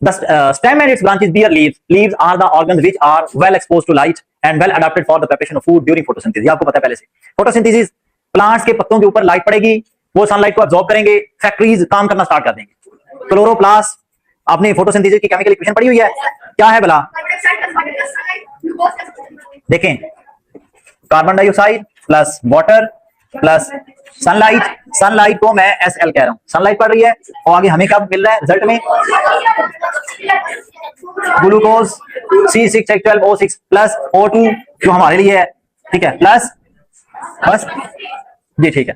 The stem and its branches bear leaves. Leaves are the organs which are well exposed to light and well adapted for the preparation of food during photosynthesis. ये आपको पता है पहले से। फोटोसिंथेसिस, प्लांट्स के पत्तों के ऊपर लाइट पड़ेगी, वो सनलाइट को अब्सॉर्ब करेंगे, फैक्ट्रीज काम करना स्टार्ट कर देंगे। क्लोरोप्लास्ट, आपने फोटोसिंथेसिस की केमिकल इक्वेशन पढ़ी हुई है, क्या है भला? देखें, carbon dioxide plus water plus sunlight, sunlight को मैं SL कह रहा हूं, सनलाइट पड़ रही है, और आगे हमें क्या मिल रहा है रिजल्ट में? ग्लूकोज C6H12O6 प्लस O2 जो हमारे लिए है, ठीक है, प्लस बस जी, ठीक है।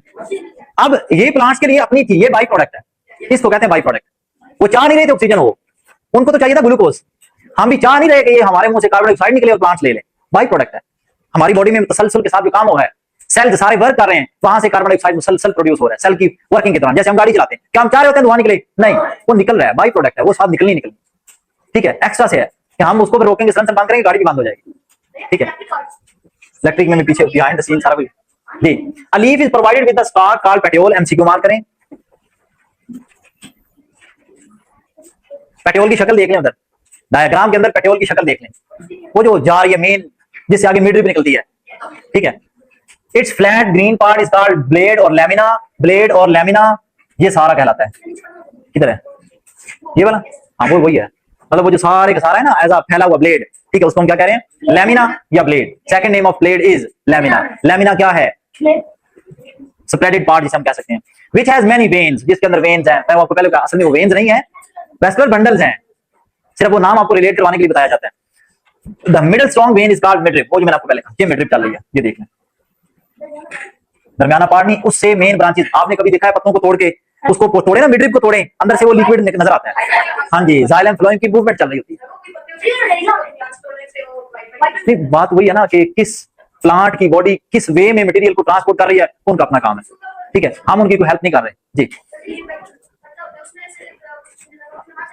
अब ये प्लांट्स के लिए अपनी थी, ये बाई प्रोडक्ट है, इसको कहते हैं बाई प्रोडक्ट। वो चाह नहीं रहे थे ऑक्सीजन हो, उनको तो चाहिए था ग्लूकोज, हम भी चाह नहीं रहे कि ये हमारे मुंह से कार्बन डाइऑक्साइड निकले और प्लांट्स ले ले, बाई प्रोडक्ट है। हमारी बॉडी में तसलसल के साथ जो काम हो रहा है, सेल सारे वर्क कर रहे हैं, वहां से कार्बन डाइऑक्साइड मुसलसल प्रोड्यूस हो रहा है सेल की वर्किंग के दौरान। जैसे हम गाड़ी चलाते हैं, क्या हम चाह रहे होते हैं धुआं निकले? नहीं, वो निकल रहा है, बाई प्रोडक्ट है, वो साथ निकलनी निकलनी, ठीक है, एक्स्ट्रा से है कि हम उसको रोकेंगे, सन से बंद करेंगे, गाड़ी भी बंद हो जाएगी, ठीक है। इलेक्ट्रिक में पीछे बिहाइंड द सीन सारा कुछ जी। A leaf is provided with the stalk called petiole, MCQ mark करें। पेटियोल की शक्ल देख लें, उधर डायग्राम के अंदर पेटियोल की शक्ल देख लें, वो जो जा रही है मेन, जिससे आगे मिड रिब निकलती है, ठीक है। It's flat green part is called blade और लैमिना, ब्लेड और लैमिना ये सारा कहलाता है। किधर है ये वाला? हाँ वो वही है, मतलब वो जो सारे का सारा है ना एज अ फैला हुआ ब्लेड, ठीक है, उसको हम क्या कह रहे हैं? लैमिना या blade. Second name of blade is lamina. Lamina क्या है? स्प्रेडेड पार्ट जिसे हम कह सकते हैं। विच हैज मेनी वेन्स, जिसके अंदर वेन्स हैं। मैं आपको पहले असल में वो वेन्स नहीं है, वेस्कुलर बंडल्स हैं, सिर्फ वो नाम आपको रिलेट करवाने के लिए बताया जाता है। The middle strong when is called midrib, वो जो मैंने आपको पहले कहा, ये मिडरिप चल रही है, ये देख लें, दरमियाना पार्ट नहीं, उससे मेन ब्रांचेस। आपने कभी देखा है पत्तों को तोड़ के, उसको तोड़े ना, मिडरिप को तोड़े, अंदर से वो लिक्विड नजर आता है। हाँ जी, जाइलम फ्लोएम की मूवमेंट चल रही होती है। बात वही है ना कि किस प्लांट की बॉडी किस वे में मटेरियल को ट्रांसपोर्ट कर रही है, उनका अपना काम है, ठीक है, हम उनकी कोई हेल्प नहीं कर रहे जी।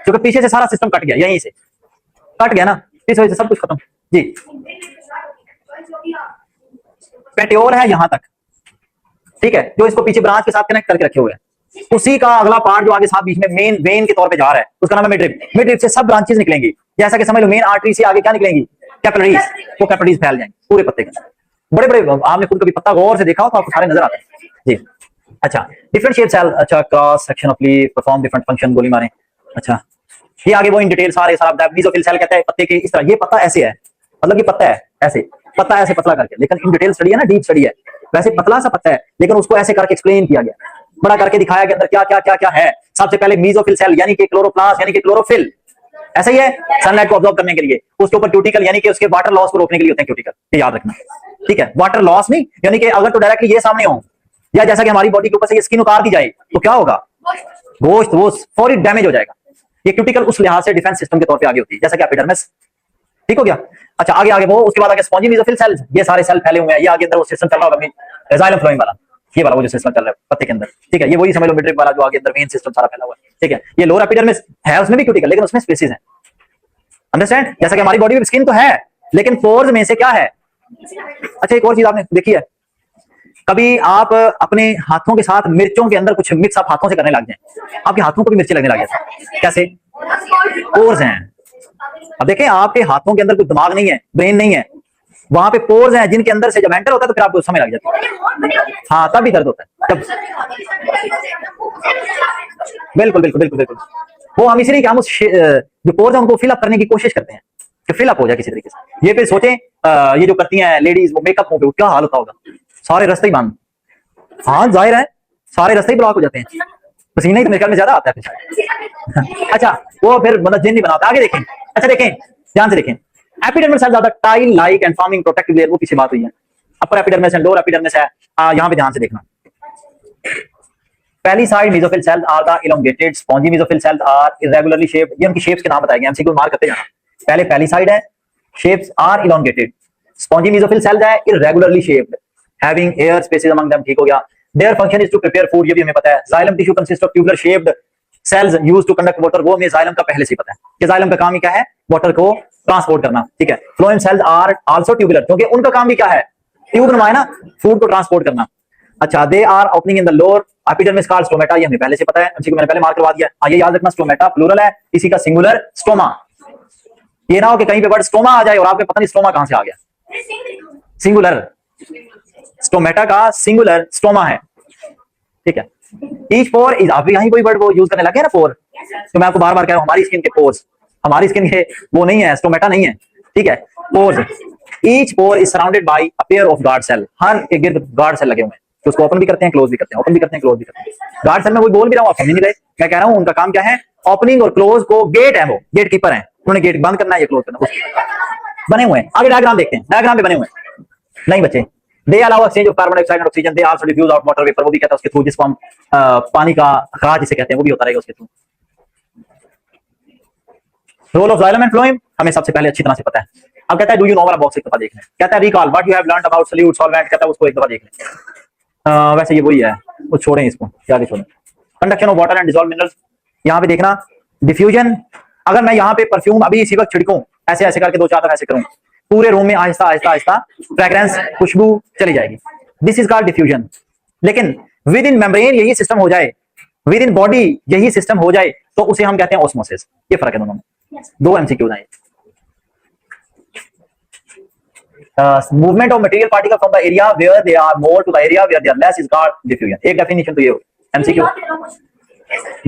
क्योंकि पीछे से सारा सिस्टम कट गया, यहीं से कट गया ना, इस वजह से सब कुछ खत्म जी। पेटियोल है यहां तक, ठीक है, जो इसको पीछे ब्रांच के साथ कनेक्ट करके रखे हुए हैं। उसी का अगला पार्ट जो आगे साथ बीच में मेन वेन के तौर पे जा रहा है, उसका नाम है मिडरिप। मिडरिप से सब ब्रांचेस निकलेंगी, जैसा कि समझ लो मेन आर्टरी से आगे क्या निकलेंगी? कैपिलरीज, वो कैपिलरीज फैल जाएंगे पूरे पत्ते के, बड़े बड़े। आपने खुद कभी पत्ता गौर से देखा हो तो आपको सारे नजर आते हैं जी। अच्छा, डिफरेंट शेप सेल, अच्छा, cross section of leaf perform different function, गोली मारें। अच्छा, ये आगे वो इन डिटेल सारे सारा मेसोफिल सेल कहता है पत्ते के इस तरह, ये पत्ता ऐसे है, मतलब ये पत्ता है ऐसे, पत्ता ऐसे पतला करके, लेकिन इन डिटेल स्टडी है ना, डीप स्टडी है, वैसे पतला सा पत्ता है, लेकिन उसको ऐसे करके एक्सप्लेन किया गया, बड़ा करके दिखाया गया अंदर क्या क्या क्या क्या है। सबसे पहले मेसोफिल सेल यानी कि क्लोरोप्लास्ट यानी कि क्लोरोफिल, ऐसा ही है, सनलाइट को ऑब्जॉर्व करने के लिए। उसके ऊपर क्यूटिकल यानी कि उसके वाटर लॉस को रोकने के लिए होते हैं क्यूटिकल, ये याद रखना, ठीक है। वाटर लॉस नहीं, यानी कि अगर तो डायरेक्टली ये सामने हो, या जैसा कि हमारी बॉडी के ऊपर से ये स्किन उतार दी जाए तो क्या होगा? गोश्त वो फौरी डैमेज हो जाएगा। ये क्यूटिकल उस लिहाज से डिफेंस सिस्टम के तौर पे आगे होती है, जैसा कि एपिडर्मिस, ठीक हो गया। अच्छा, आगे आगे वो, उसके बाद आगे स्पॉन्जी मेसोफिल सेल्स, ये सारे सेल फैले हुए हैं, ये आगे अंदर वो सिस्टम चल रहा होगा जाइलम फ्लोएम वाला, ये वाला वो जो सिस्टम चल रहा है पत्ते के अंदर, ठीक है, ये वही समझ लो मिडरिप वाला जो आगे अंदर मेन सिस्टम सारा फैला हुआ है, ठीक है। ये लोअर एपिडर्मिस है, उसमें भी क्यूटिकल, लेकिन उसमें स्पेसिस है, अंडरस्टैंड? जैसा कि हमारी बॉडी में स्किन तो है, लेकिन पोर्स में से क्या है? अच्छा, एक और चीज आपने देखी है, कभी आप अपने हाथों के साथ मिर्चों के अंदर कुछ मिक्स आप हाथों से करने लग जाए, आपके हाथों को भी मिर्ची लगने लग जाए, कैसे? पोर्स हैं। अब देखें, आपके हाथों के अंदर कोई दिमाग नहीं है, ब्रेन नहीं है, वहां पे पोर्स हैं जिनके अंदर से जब एंटर होता है तो फिर आपको समय लग जाता है, हाँ तब भी दर्द होता है तब। बिल्कुल बिल्कुल बिल्कुल बिल्कुल, वो हम इसलिए कि हम उस जो पोर्स है उनको फिलअप करने की कोशिश करते हैं कि फिलअप हो जाए किसी तरीके से। ये फिर सोचें, ये जो करती हैं लेडीज वो मेकअप हो, क्या हाल होता होगा, सारे रास्ते ही बंद, हाँ जाहिर है सारे रास्ते ही ब्लॉक हो जाते हैं, पसीना ही तो मेरे ख्याल में ज्यादा आता है। अच्छा, वो फिर मतलब जिन नहीं बनाता। आगे देखें, अच्छा देखें ध्यान से देखें, epidermal cells are the tile like and forming protective layer, वो पीछे बात हुई है। Upper epidermis and lower epidermis है, यहां पे ध्यान से देखना। पहली side mesophyll cells are the elongated, spongy mesophyll cells are irregularly shaped. ये उनकी शेप्स के नाम बताए गए, एमसीक्यू मार्क करते जाना। पहले पहली साइड है, shapes are elongated. Spongy mesophyll cells है irregularly shaped, having air spaces among them, ठीक हो गया। Their function is to prepare food, ये भी हमें पता है। Xylem tissue consist of tubular shaped cells used to conduct water, वो हमें जाइलम का पहले से ही पता है कि जाइलम का काम ही क्या है, वाटर को ट्रांसपोर्ट करना, ठीक है। Phloem cells are also tubular, क्योंकि उनका काम भी क्या है, ट्यूब बनवाए ना, फूड को ट्रांसपोर्ट करना। अच्छा, they are opening in the lower epidermis called stomata, ये हमें पहले से पता है, एमसीक्यू मैंने पहले मार्क करवा दिया। ये याद रखना, स्टोमेटा प्लूरल है, इसी का सिंगुलर स्टोमा। ये ना हो कि कहीं पे वर्ड स्टोमा आ जाए और आपको पता नहीं स्टोमा कहां से आ गया। सिंगुलर, स्टोमेटा का सिंगुलर स्टोमा है, ठीक है। ईच पोर इज, आप यहीं कोई वर्ड वो यूज करने लगे ना, पोर, तो मैं आपको बार बार कह रहा हूं, हमारी स्किन के पोर्स, हमारी स्किन के वो नहीं है, स्टोमेटा नहीं है, ठीक है, pores. Each pore is surrounded by a pair of guard cell, हर एक गिर्द गार्ड सेल लगे हुए हैं, तो उसको ओपन भी करते हैं, क्लोज भी करते हैं, ओपन भी करते हैं, क्लोज भी करते हैं। गार्ड सेल में कोई बोल भी रहा हूं, आप समझ नहीं रहे, मैं कह रहा हूं उनका काम क्या है, ओपनिंग और क्लोज को, गेट है, वो गेट कीपर है, उन्होंने गेट बंद करना है, ये क्लोज करना, बने हुए हैं। आगे डायग्राम देखते हैं, डायग्राम पे बने हुए हैं नहीं बच्चे। They allow exchange of carbon dioxide and oxygen, they also diffuse out water vapour, वो भी कहता है उसके थ्रू, जिसको हम पानी का खराज जिसे कहते हैं, वो भी होता रहेगा उसके थ्रू। Role of xylem and phloem हमें सबसे पहले अच्छी तरह से पता है। अब कहता है डू यू नो वाला बॉक्स एक दफा देख लें, कहता है recall what you have learned about solute solvent, कहता है उसको एक दफा देख लें। वैसे ये वही है, वो छोड़ें इसको, क्या छोड़ें। Conduction of water and dissolve minerals, यहां पे देखना। डिफ्यूजन, अगर मैं यहां पे परफ्यूम अभी इसी वक्त छिड़कूं, ऐसे ऐसे करके दो चार दफा ऐसे करूं, पूरे रूम में आहिस्ता आहिस्ता आहिस्ता फ्रेग्रेंस, खुशबू चली जाएगी, दिस इज कॉल्ड डिफ्यूजन। लेकिन विद इन मेम्ब्रेन यही सिस्टम हो जाए, विद इन बॉडी यही सिस्टम हो जाए, तो उसे हम कहते हैं ऑस्मोसिस। ये फर्क है दोनों में, दो एमसीक्यूज हैं। Movement of material particle from the area where they are more to the area where they are less is called diffusion. एक डेफिनेशन तो ये हो MCQ,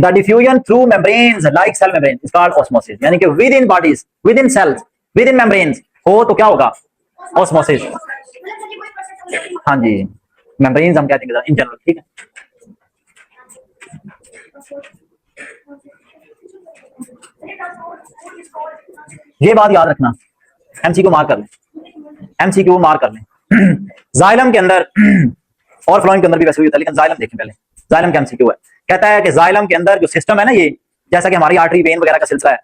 the diffusion through membranes like cell membrane is called osmosis, यानी कि within bodies, within cells, within membranes हो तो क्या होगा, ऑस्मोसिस। हाँ जी, मेम्ब्रेन्स हम कहते हैं इन जनरल, ठीक है। ये बात याद रखना, एमसीक्यू मार्क कर लें, एमसीक्यू मार्क कर लें। जाइलम के अंदर और फ्लोएम के अंदर भी वैसे ही होता है, लेकिन जाइलम देखें पहले, जाइलम का एमसीक्यू है, कहता है कि जाइलम के अंदर जो सिस्टम है ना, ये जैसा कि हमारी आर्टरी वेन वगैरह का सिलसिला है,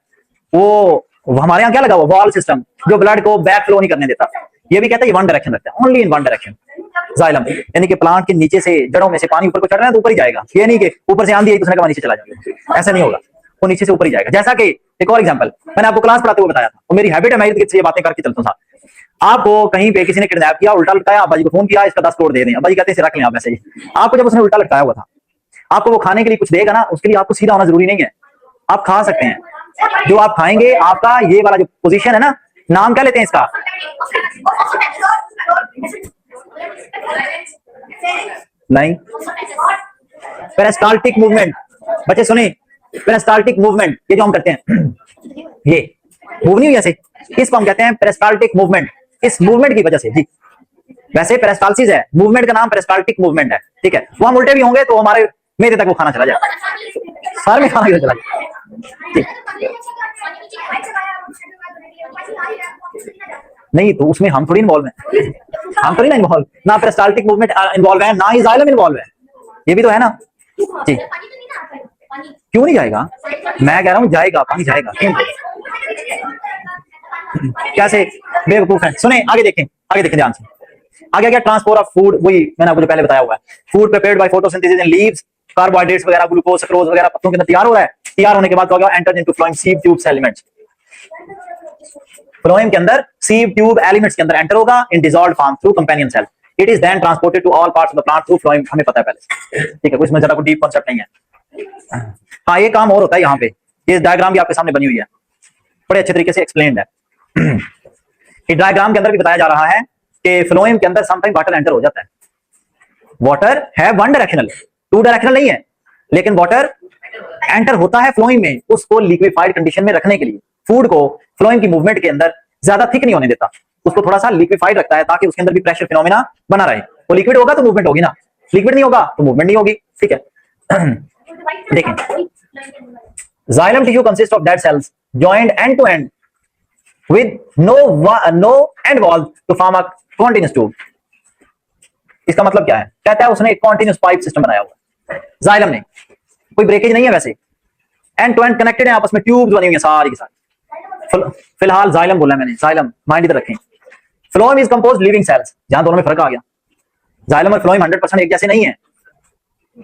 वो हमारे यहाँ क्या लगा हुआ, वॉल सिस्टम, जो ब्लड को बैक फ्लो नहीं करने देता। ये भी कहता है वन डायरेक्शन रखता है, only in one direction xylem, यानी कि प्लांट के नीचे से, जड़ों में से पानी ऊपर को चढ़ रहा है तो ऊपर ही जाएगा, ये नहीं कि ऊपर से आंधी आई तो उसने कहा नीचे चला जाएगा, ऐसा नहीं होगा, वो नीचे से ऊपर ही जाएगा। जैसा कि एक और एग्जांपल मैंने आपको क्लास पढ़ाते हुए बताया था, और मेरी हैबिट है, मैं इर्द गिर्द से ये बातें करके चलता हूं साथ। आपको कहीं पे किसी ने किडनैप किया, उल्टा लटकाया, अब्बा जी को फोन किया, इसका 10 करोड़ दे दें, अब्बा जी कहते हैं रख लें आप, ऐसे ही आपको जब उसने उल्टा लटकाया हुआ था, आपको वो खाने के लिए कुछ देगा ना, उसके लिए आपको सीधा होना जरूरी नहीं है, आप खा सकते हैं। जो आप खाएंगे, आपका ये वाला जो पोजीशन है ना, नाम क्या लेते हैं इसका, नहीं, पेरिस्टाल्टिक मूवमेंट। बच्चे सुने, पेरिस्टाल्टिक मूवमेंट, ये जो हम करते हैं, ये मूव नहीं हुई ऐसे, इसको हम कहते हैं पेरिस्टाल्टिक मूवमेंट, इस मूवमेंट की वजह से जी। वैसे पेरिस्टाल्सिस है, मूवमेंट का नाम पेरिस्टाल्टिक मूवमेंट है, ठीक है। वो हम उल्टे भी होंगे तो हमारे मेरे तक वो खाना चला जाए, सारे में खाना चला जाए, नहीं तो उसमें हम थोड़ी इन्वॉल्व हैं, हम थोड़ी ना इन्वॉल्व, ना पेरिस्टाल्टिक मूवमेंट इन्वॉल्व है, ना ही जाइलम इन्वॉल्व है, ये भी तो है ना जी। क्यों नहीं जाएगा, मैं कह रहा हूं जाएगा, पानी जाएगा, क्यों कैसे बेवकूफ है। सुने, आगे देखें, आगे देखें ध्यान से, आगे क्या, ट्रांसपोर्ट ऑफ फूड, वही मैंने आपको पहले बताया हुआ है, food prepared by photosynthesis in leaves, carbohydrates वगैरह, ग्लूकोज, सक्रोज वगैरह पत्तों के अंदर तैयार हो रहा है, तैयार होने के बाद क्या होगा, enter into phloem sieve tubes elements, phloem के अंदर सीव ट्यूब एलिमेंट्स के अंदर एंटर होगा in dissolved form through companion cell, it is then transported to all parts of the plant through phloem, हमें पता है पहले से, ठीक है, कुछ में ज्यादा कोई डीप कांसेप्ट नहीं है। हाँ, ये काम और होता है यहाँ पे, ये डायग्राम भी आपके सामने बनी हुई है, बड़े अच्छे तरीके से एक्सप्लेन्ड है। इस डायग्राम के अंदर भी बताया जा रहा है कि फ्लोएम के अंदर समटाइम वाटर एंटर हो जाता है, वाटर है वन डायरेक्शनल, टू डायरेक्शनल नहीं है, लेकिन वाटर एंटर होता है फ्लोएम में, उसको लिक्विफाइड कंडीशन में रखने के लिए, फूड को फ्लोएम की मूवमेंट के अंदर ज्यादा थिक नहीं होने देता, उसको थोड़ा सा लिक्विफाइड रखता है ताकि उसके अंदर भी प्रेशर फिनोमेना बना रहे। वो लिक्विड होगा तो मूवमेंट होगी ना, लिक्विड नहीं होगा तो मूवमेंट नहीं होगी, ठीक है। देखें, xylem tissue consist of dead cells joined end to end with no end wall to form a continuous tube. इसका मतलब क्या है? कहता है उसने एक कॉन्टिन्यूस पाइप सिस्टम बनाया हुआ है जाइलम ने, कोई ब्रेकेज नहीं है वैसे, एंड टू एंड कनेक्टेड है आपस में, ट्यूब्स बनी हुई है सारी की सारी। फिलहाल जाइलम बोला मैंने, जाइलम माइंड इधर रखें। Phloem is composed living cells, जहां दोनों में फर्क आ गया, जाइलम और फ्लोएम 100% एक जैसे नहीं है,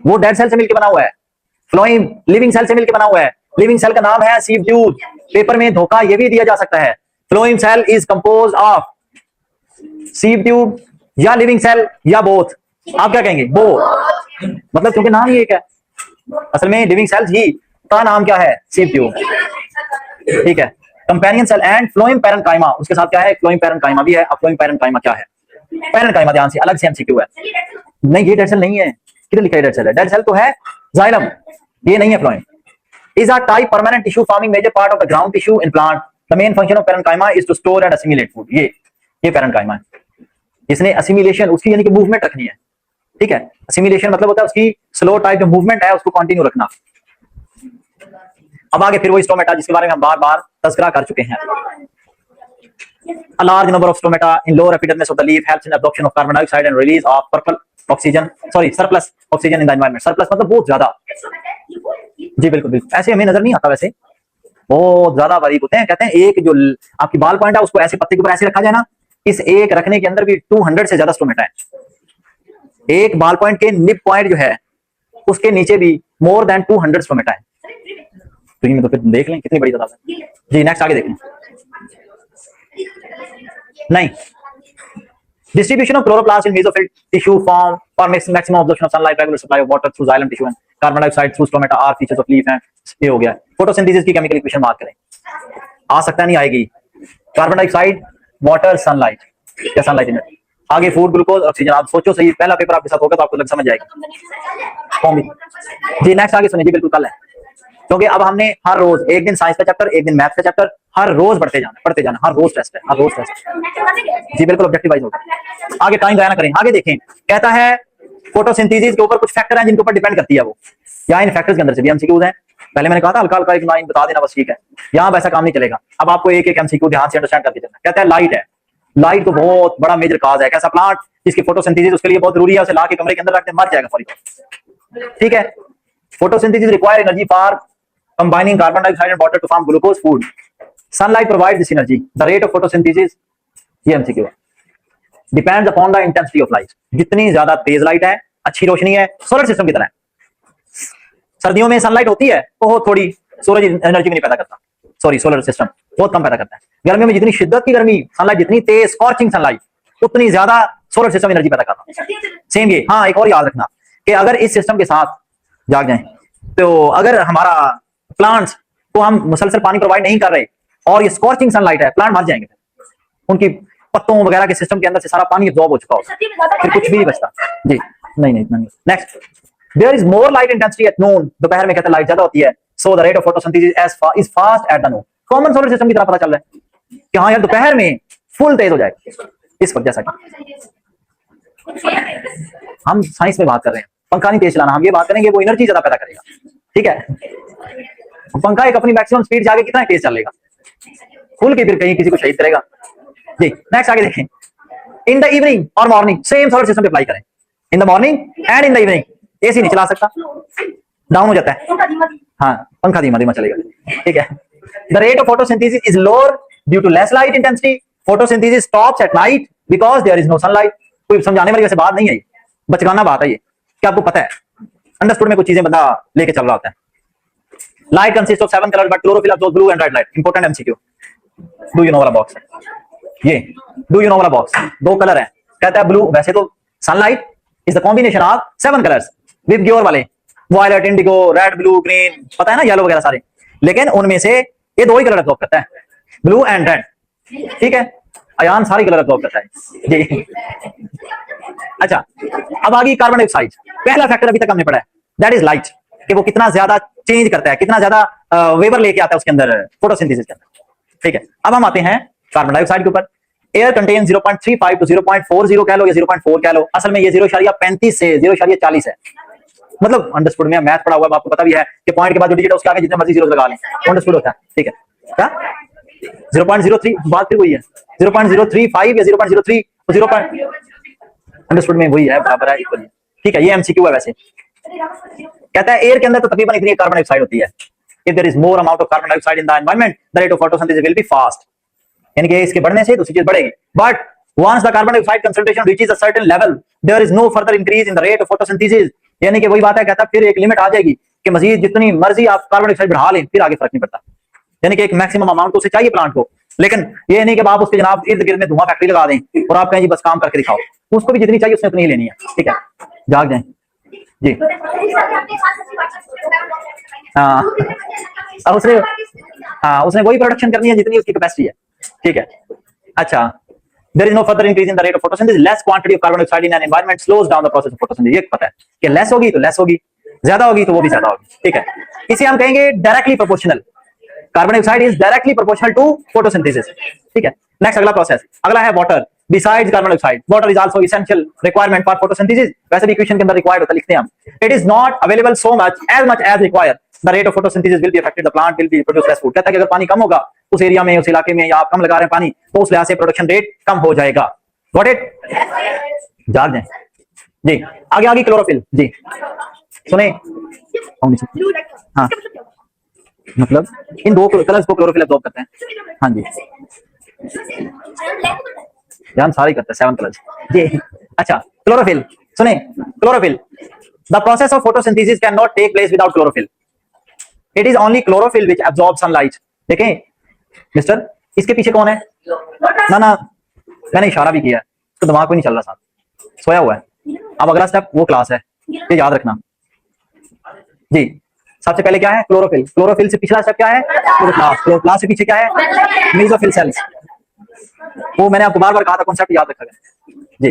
वो डेड सेल से मिलकर बना हुआ है, फ्लोएम लिविंग सेल से मिलकर बना हुआ है। लिविंग सेल का नाम है सीव ट्यूब। पेपर में धोखा ये भी दिया जा सकता है, phloem cell is composed of sieve tube या लिविंग सेल या बोथ। आप क्या कहेंगे? बोथ, मतलब क्योंकि नाम ही एक है, असल में लिविंग सेल्स ही का नाम क्या है? सीव ट्यूब, ठीक है। Companion cell and phloem parenchyma, उसके साथ क्या है? फ्लोएम पैरेन्काइमा भी है। अब फ्लोएम पैरेन्काइमा क्या है? पैरेन्काइमा ध्यान से, अलग से एमसीक्यू है। नहीं ये डेड सेल नहीं है, किधर लिखा है डेड सेल है? डेड सेल तो है जाइलम, ये नहीं है phloem. Is a type permanent tissue forming major part of the ground tissue in plant. The main function of parenchyma is to store and assimilate food. ये पैरेन्काइमा है, इसने असिमिलेशन, उसकी यानी कि मूवमेंट रखनी है, ठीक है। असिमिलेशन मतलब होता है उसकी स्लो टाइप जो मूवमेंट है उसको कंटिन्यू रखना। अब आगे फिर वो स्टोमेटा जिसके बारे में हम बार बार तज़किरा कर चुके हैं। A large number of stomata in lower epidermis of the leaf helps in absorption of carbon dioxide and release of surplus oxygen in the environment. Surplus मतलब बहुत ज्यादा, जी बिल्कुल बिल्कुल, ऐसे हमें नजर नहीं आता वैसे, बहुत ज्यादा बारीक होते हैं। कहते हैं एक जो आपकी बाल पॉइंट है उसको ऐसे पत्ते के ऊपर ऐसे रखा जाए ना, इस एक रखने के अंदर भी 200 से ज्यादा स्टोमेटा है। एक बाल पॉइंट के निप पॉइंट जो है उसके नीचे भी मोर देन 200 स्टोमेटा है। तो ये तो फिर देख लें कितनी बड़ी तादाद है। जी नेक्स्ट आगे देखें। नहीं, distribution of chloroplast in mesophyll tissue form for maximum absorption of sunlight, regular supply of water through xylem tissue and carbon dioxide through stomata are features of leaf and ये हो गया। फोटोसिंथेसिस की केमिकल इक्वेशन मार्क करें, आ सकता नहीं आएगी। कार्बन डाइऑक्साइड, वाटर, सनलाइट या सनलाइट एनर्जी, आगे फूड, ग्लूकोज, ऑक्सीजन। आप सोचो सही, पहला पेपर आपके साथ होगा तो आपको लग समझ जाएगी। जी नेक्स्ट आगे सुनिए, जी बिल्कुल कल है, क्योंकि अब हमने हर रोज एक दिन साइंस का चैप्टर, एक दिन मैथ्स का चैप्टर, हर रोज पढ़ते जाना, हर रोज टेस्ट है, हर रोज टेस्ट। जी बिल्कुल ऑब्जेक्टिव वाइज होगा। आगे टाइम जाया ना करें, आगे देखें। कहता है फोटोसिंथेसिस के ऊपर कुछ फैक्टर हैं जिनके ऊपर डिपेंड करती है वो, या इन फैक्टर्स के अंदर से भी एमसीक्यूज हैं। पहले मैंने कहा था हल्का हल्का एक लाइन बता देना बस, ठीक है। यहाँ वैसा काम नहीं चलेगा, अब आपको एक एक एमसीक्यू ध्यान से अंडरस्टैंड करके चलना। कहता है लाइट है, लाइट तो बहुत बड़ा मेजर काज है। कैसा प्लांट जिसकी फोटोसिंथेसिस उसके लिए बहुत जरूरी है, उसे ला के कमरे के अंदर रखते मर जाएगा सॉरी, ठीक है। Photosynthesis require energy for combining carbon dioxide and water to form glucose food. Sunlight provides this energy. The rate of photosynthesis, ये MCQ है, depends upon the intensity of light. जितनी ज्यादा तेज लाइट है, अच्छी रोशनी है, सोलर सिस्टम की तरह है। सर्दियों में सनलाइट होती है बहुत थोड़ी, सूरज एनर्जी भी नहीं पैदा करता, सॉरी सोलर सिस्टम बहुत कम पैदा करता है। गर्मियों में जितनी शिद्दत की गर्मी, सनलाइट जितनी तेज, स्कॉर्चिंग सनलाइट, उतनी ज्यादा सोलर सिस्टम एनर्जी पैदा करता है। सेम ये, हाँ एक और याद रखना कि अगर इस सिस्टम के साथ जाग जाए तो अगर हमारा प्लांट्स को हम मुसलसल पानी प्रोवाइड नहीं कर रहे और ये स्कॉर्चिंग सनलाइट है, प्लांट मर जाएंगे, उनकी पत्तों वगैरह के सिस्टम के अंदर से सारा पानी एब्जॉर्ब हो चुका होगा, फिर कुछ भी नहीं बचता। जी नहीं नहीं इतना नहीं। Next, there is more light intensity at noon, दोपहर में कहते हैं लाइट ज्यादा होती है, so the rate of photosynthesis is fast at the noon. Common solar system की तरह पता चल रहा है कि हाँ यार दोपहर में फुल तेज हो जाएगा इस वक्त, जैसा कि हम साइंस में बात कर रहे हैं, पंखा नहीं तेज चलाना, हम ये बात करेंगे वो एनर्जी ज्यादा पैदा करेगा, ठीक है। पंखा एक अपनी मैक्सिमम स्पीड जाके कितना तेज चलेगा, खुल के फिर कहीं किसी को शहीद करेगा। जी नेक्स्ट आगे देखें। इन द इवनिंग और मॉर्निंग सेम सोलर सिस्टम पे अप्लाई करें, in the morning and in the evening. AC नहीं चला सकता, डाउन हो जाता है, हाँ पंखा धीमा धीमा चलेगा, ठीक है। The rate of photosynthesis is lower due to less light intensity. Photosynthesis stops at night because there is no sunlight. कोई समझाने वाली वैसे बात नहीं है, बचकाना बात है ये, क्या आपको पता है? अंडरस्टूड में कुछ चीजें बंदा लेके चल रहा होता है। Light consists of 7 colors, but chlorophyll absorbs blue and red light. Important MCQ. Do you know वाला बॉक्स? ये do you know वाला बॉक्स, दो कलर है। कहता है ब्लू, वैसे तो sunlight is the combination of 7 colours with your वाले violet, indigo, red, blue, green, पता है ना, येलो वगैरह सारे, लेकिन उनमें से ये दो ही कलर एब्जॉर्ब करता है, ब्लू एंड रेड, ठीक है। अयान सारी कलर एब्जॉर्ब करता है जी। अच्छा अब आगे कार्बन डाइऑक्साइड, पहला फैक्टर अभी तक हमने पढ़ा है, दैट इज लाइट, कि वो कितना ज्यादा चेंज करता है, कितना ज्यादा वेवर लेके आता है उसके अंदर फोटोसिंथेसिस के अंदर, ठीक है। अब हम आते हैं कार्बन डाइऑक्साइड के ऊपर। एयर कंटेन 0.35 टू 0.40 कह लो या 0.4 कह लो, असल में ये 0.35 से 0.40 है, मतलब अंडरस्टूड में मैथ पढ़ा हुआ है, आपको पता भी है कि पॉइंट के बाद जो डिजिट है उसके आगे जितने मर्जी जीरो लगा लें, अंडरस्टूड होता है, ठीक है। क्या 0.03 बात फिर वही है, 0.035 या 0.03 0. अंडरस्टूड में वही है, बराबर है, इक्वल है। ठीक है, ये एमसीक्यू है। वैसे कहता है एयर के अंदर तो तकरीबन इतनी कार्बन डाइऑक्साइड होती है। If there is more amount of carbon dioxide in the environment the rate of photosynthesis will be fast, यानी कि इसके बढ़ने से दूसरी चीज बढ़ेगी। But once the carbon dioxide concentration reaches a certain level there is no further increase in the rate of photosynthesis, यानी कि वही बात है, कहता फिर एक लिमिट आ जाएगी कि मजीद जितनी मर्जी आप कार्बन डाइऑक्साइड बढ़ा लें फिर आगे फर्क नहीं पड़ता। यानी कि एक मैक्सिमम अमाउंट तो उसे चाहिए प्लांट को, लेकिन ये नहीं कि आप उसके जनाब इर्द गिर्द में धुआं फैक्ट्री लगा दें और आप कहें जी बस काम करके दिखाओ। उसको भी जितनी चाहिए उसने उतनी ही लेनी है। ठीक है, जाग जाए जी। हाँ, अब उसने वही प्रोडक्शन करनी है जितनी उसकी कैपेसिटी है। ठीक है, अच्छा, there is no further increase in the rate of photosynthesis, less quantity of carbon dioxide in an environment slows down the process of photosynthesis। ये पता है कि लेस होगी तो लेस होगी, ज्यादा होगी तो वो भी ज्यादा होगी। ठीक है, इसे हम कहेंगे directly proportional. Carbon dioxide is directly proportional to photosynthesis. ठीक है, नेक्स्ट अगला प्रोसेस, अगला है water. Besides carbon dioxide water is also essential requirement for photosynthesis. वैसे भी इक्वेशन के अंदर रिक्वायर्ड होता लिखते हैं हम। It is not available so much as required the rate of photosynthesis will be affected the plant will be produce less food. कहता है कि अगर पानी कम होगा उस एरिया में, उस इलाके में, या आप कम लगा रहे हैं पानी, तो उस लिहाज से प्रोडक्शन रेट कम हो जाएगा। Got it? जाग जाए जी। आगे आगे क्लोरोफिल जी, सुने। हाँ, मतलब इन दो कलर्स को क्लोरोफिल एब्जॉर्ब करते हैं। हाँ जी, ध्यान सारे करते हैं 7 कलर्स जी। अच्छा, क्लोरोफिल सुने। Chlorophyll, the process of photosynthesis can not take place without chlorophyll. It is only chlorophyll which absorb sunlight. देखें मिस्टर, इसके पीछे कौन है? ना ना, मैंने इशारा भी किया है, तो दिमाग कोई नहीं चल रहा, साथ सोया हुआ है। अब अगला स्टेप वो क्लास है, ये याद रखना जी। सबसे पहले क्या है? क्लोरोफिल। क्लोरोफिल से पिछला स्टेप क्या है? क्लोरोप्लास्ट। क्लोरोप्लास्ट से पीछे क्या है? Mesophyll cells. वो मैंने आपको बार बार कहा था, कॉन्सेप्ट याद रखा जी।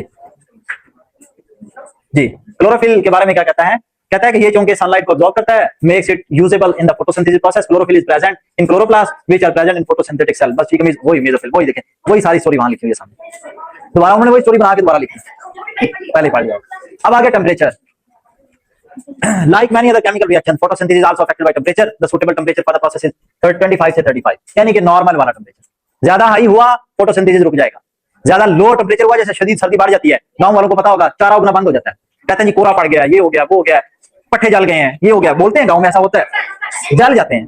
जी, क्लोरोफिल के बारे में क्या कहता है? कहता है कि ये चूंकि सनलाइट को अब्जॉर्ब करता है, makes it usable in the photosynthesis process. Chlorophyll is present in chloroplast which are present in photosynthetic cell. बस ठीक है, वही मेसोफिल, वही देखें, वही सारी स्टोरी वहां लिखी हुई है सामने। दोबारा उन्होंने वही स्टोरी बना के दोबारा लिखी, पहले पढ़ लिया। अब आगे temperature. Like many other chemical reactions, photosynthesis is also affected by temperature. The suitable temperature for the process is 25 से 35, यानी कि नॉर्मल वाला टेम्परेचर। ज्यादा हाई हुआ फोटोसिंथेसिस रुक जाएगा, ज्यादा लो टेम्परेचर हुआ, जैसे शदीद सर्दी बढ़ जाती है, गांव वालों को पता होगा, चारा उगना बंद हो जाता है। कहते हैं जी कोरा पड़ गया, ये हो गया, वो हो गया, पट्टे जल गए हैं, ये हो गया, बोलते हैं गाँव में ऐसा होता है, जल जाते हैं,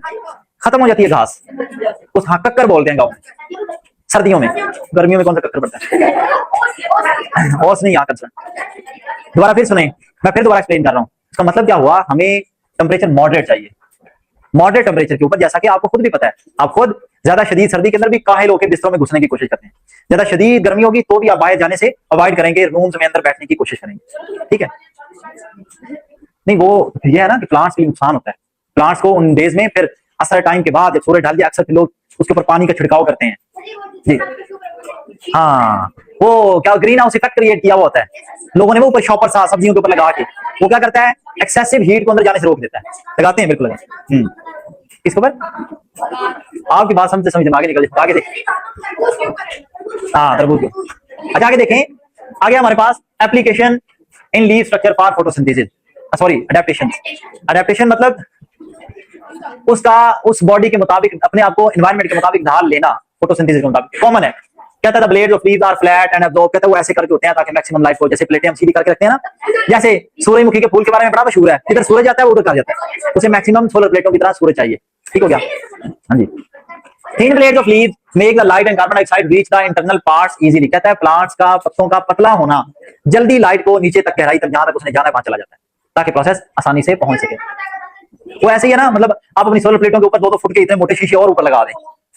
खत्म हो जाती है घास, उस हाँ कक्कर बोलते हैं गाँव में। सर्दियों में, गर्मियों में कौन सा कक्कर पड़ता है? और नहीं आकर दोबारा फिर सुने, मैं फिर दोबारा एक्सप्लेन कर रहा हूँ। इसका मतलब क्या हुआ? हमें टेम्परेचर मॉडरेट चाहिए। मॉडरेट टेम्परेचर के ऊपर, जैसा कि आपको खुद भी पता है, आप खुद ज्यादा शदीद सर्दी के अंदर भी काहिल होकर बिस्तरों में घुसने की कोशिश करते हैं। ज्यादा शदीद गर्मी होगी तो भी आप बाहर जाने से अवॉइड करेंगे, रूम्स में अंदर बैठने की कोशिश करेंगे। ठीक है, नहीं वो ये है ना कि प्लांट्स के लिए नुकसान होता है। प्लांट्स को उन डेज में फिर असर टाइम के बाद जब सूरज ढल जाए, अक्सर लोग उसके ऊपर पानी का छिड़काव करते हैं जी। हाँ, वो क्या ग्रीन हाउस इफेक्ट क्रिएट किया हुआ होता है लोगों ने, वो ऊपर शॉपर सा सब्जियों के ऊपर लगा के, वो क्या करता है? एक्सेसिव हीट को अंदर जाने से रोक देता है। लगाते हैं बिल्कुल। इसके ऊपर आपकी बात समझते समझते आगे निकल जाए। आगे देखें, हाँ तरबूज। अच्छा आगे देखें, आगे हमारे पास application in leaf structure for photosynthesis, sorry adaptation. Adaptation मतलब उसका उस बॉडी के मुताबिक, अपने आप को एनवायरनमेंट के मुताबिक ढाल लेना, फोटोसिंथेसिस के मुताबिक कॉमन है। कहता है blades of leaves are flat and absorb, कहता है वो ऐसे करके होते हैं ताकि मैक्सिमम लाइट को, जैसे प्लेटें हम सीधी करके रखते हैं ना, जैसे सूरजमुखी के फूल के बारे में बड़ा मशहूर है, इधर सूरज जाता है वो उधर कर जाता है, उसे मैक्सिमम सोलर प्लेटों की तरह सूरज चाहिए। ठीक हो गया? हाँ जी। Thin blades of leaves make the light and carbon dioxide reach the internal parts easily. कहता है प्लांट्स का, पत्तों का पतला होना जल्दी लाइट को नीचे तक, गहराई तक, जहां तक उसने जाना है वहां चला जाता है, ताकि प्रोसेस आसानी से पहुंच सके। वो ऐसे ही है ना, मतलब आप अपनी सोलर प्लेटों के ऊपर 2-2 फुट के इतने मोटे शीशे और ऊपर लगा दें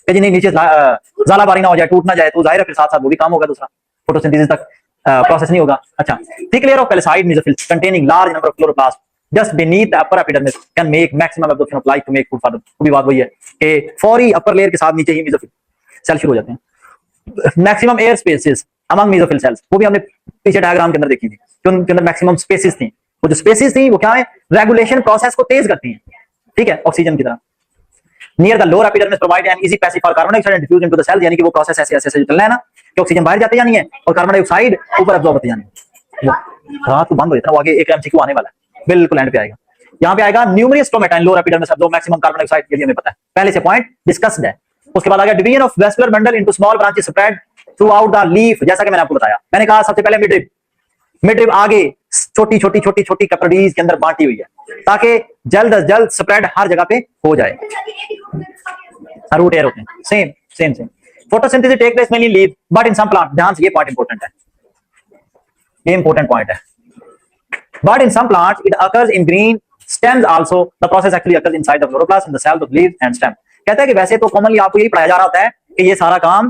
कि जी नहीं नीचे ज़ालाबारी ना हो जाए, टूट ना जाए, तो जाहिर है फिर साथ साथ वो भी काम होगा, दूसरा फोटोसिंथेसिस तक प्रोसेस नहीं होगा। अच्छा, thick layer of palisade mesophylls containing large number of chloroplast just beneath the upper epidermis can make maximum absorption of light to make food for the. वो भी बात वही है कि फौरी अपर लेयर के साथ नीचे ही मेसोफिल सेल शुरू हो जाते हैं। Maximum air spaces among mesophyll cells, वो भी हमने पीछे डायग्राम के अंदर देखी थी, उनके अंदर मैक्सिमम स्पेसेस थी। वो जो स्पेसेस थी वो क्या है? रेगुलेशन प्रोसेस को तेज करती हैं। ठीक है, ऑक्सीजन की तरह। Near the lower epidermis provide an easy passage for carbon dioxide diffuse into the cell, यानी कि वो प्रोसेस ऐसे ऐसे चलना है ना कि ऑक्सीजन बाहर जाते जानी है और कार्बन डाइऑक्साइड ऊपर अब्सॉर्ब होते जानी है। रात को बंद हो जाता है, वो आगे एक एमसीक्यू आने वाला है, बिल्कुल एंड पे आएगा। यहाँ पे आएगा न्यूमरस स्टोमेटा इन lower epidermis absorb maximum carbon dioxide, ये भी हमें पता है, पहले से पॉइंट डिस्कस्ड है। उसके बाद आ गया division of vascular bundle into small branches spread through out the leaf, जैसा कि मैंने आपको बताया। मैंने कहा सबसे पहले मिड रिब आगे छोटी छोटी छोटी छोटी कैपिलरीज के अंदर बांटी हुई है ताकि जल्द अज जल्द स्प्रेड हर जगह पे हो जाए। रूट एयर होते हैं, same same same. Photosynthesis take place mainly leaf but in some plant, ध्यान से ये पॉइंट इंपॉर्टेंट है, ये इंपॉर्टेंट पॉइंट है। But in some plants it occurs in green stems also, the process actually occurs inside the chloroplast in the cells of leaves and stem। कहता है कि वैसे तो कॉमनली आपको यही पढ़ाया जा रहा होता है कि ये सारा काम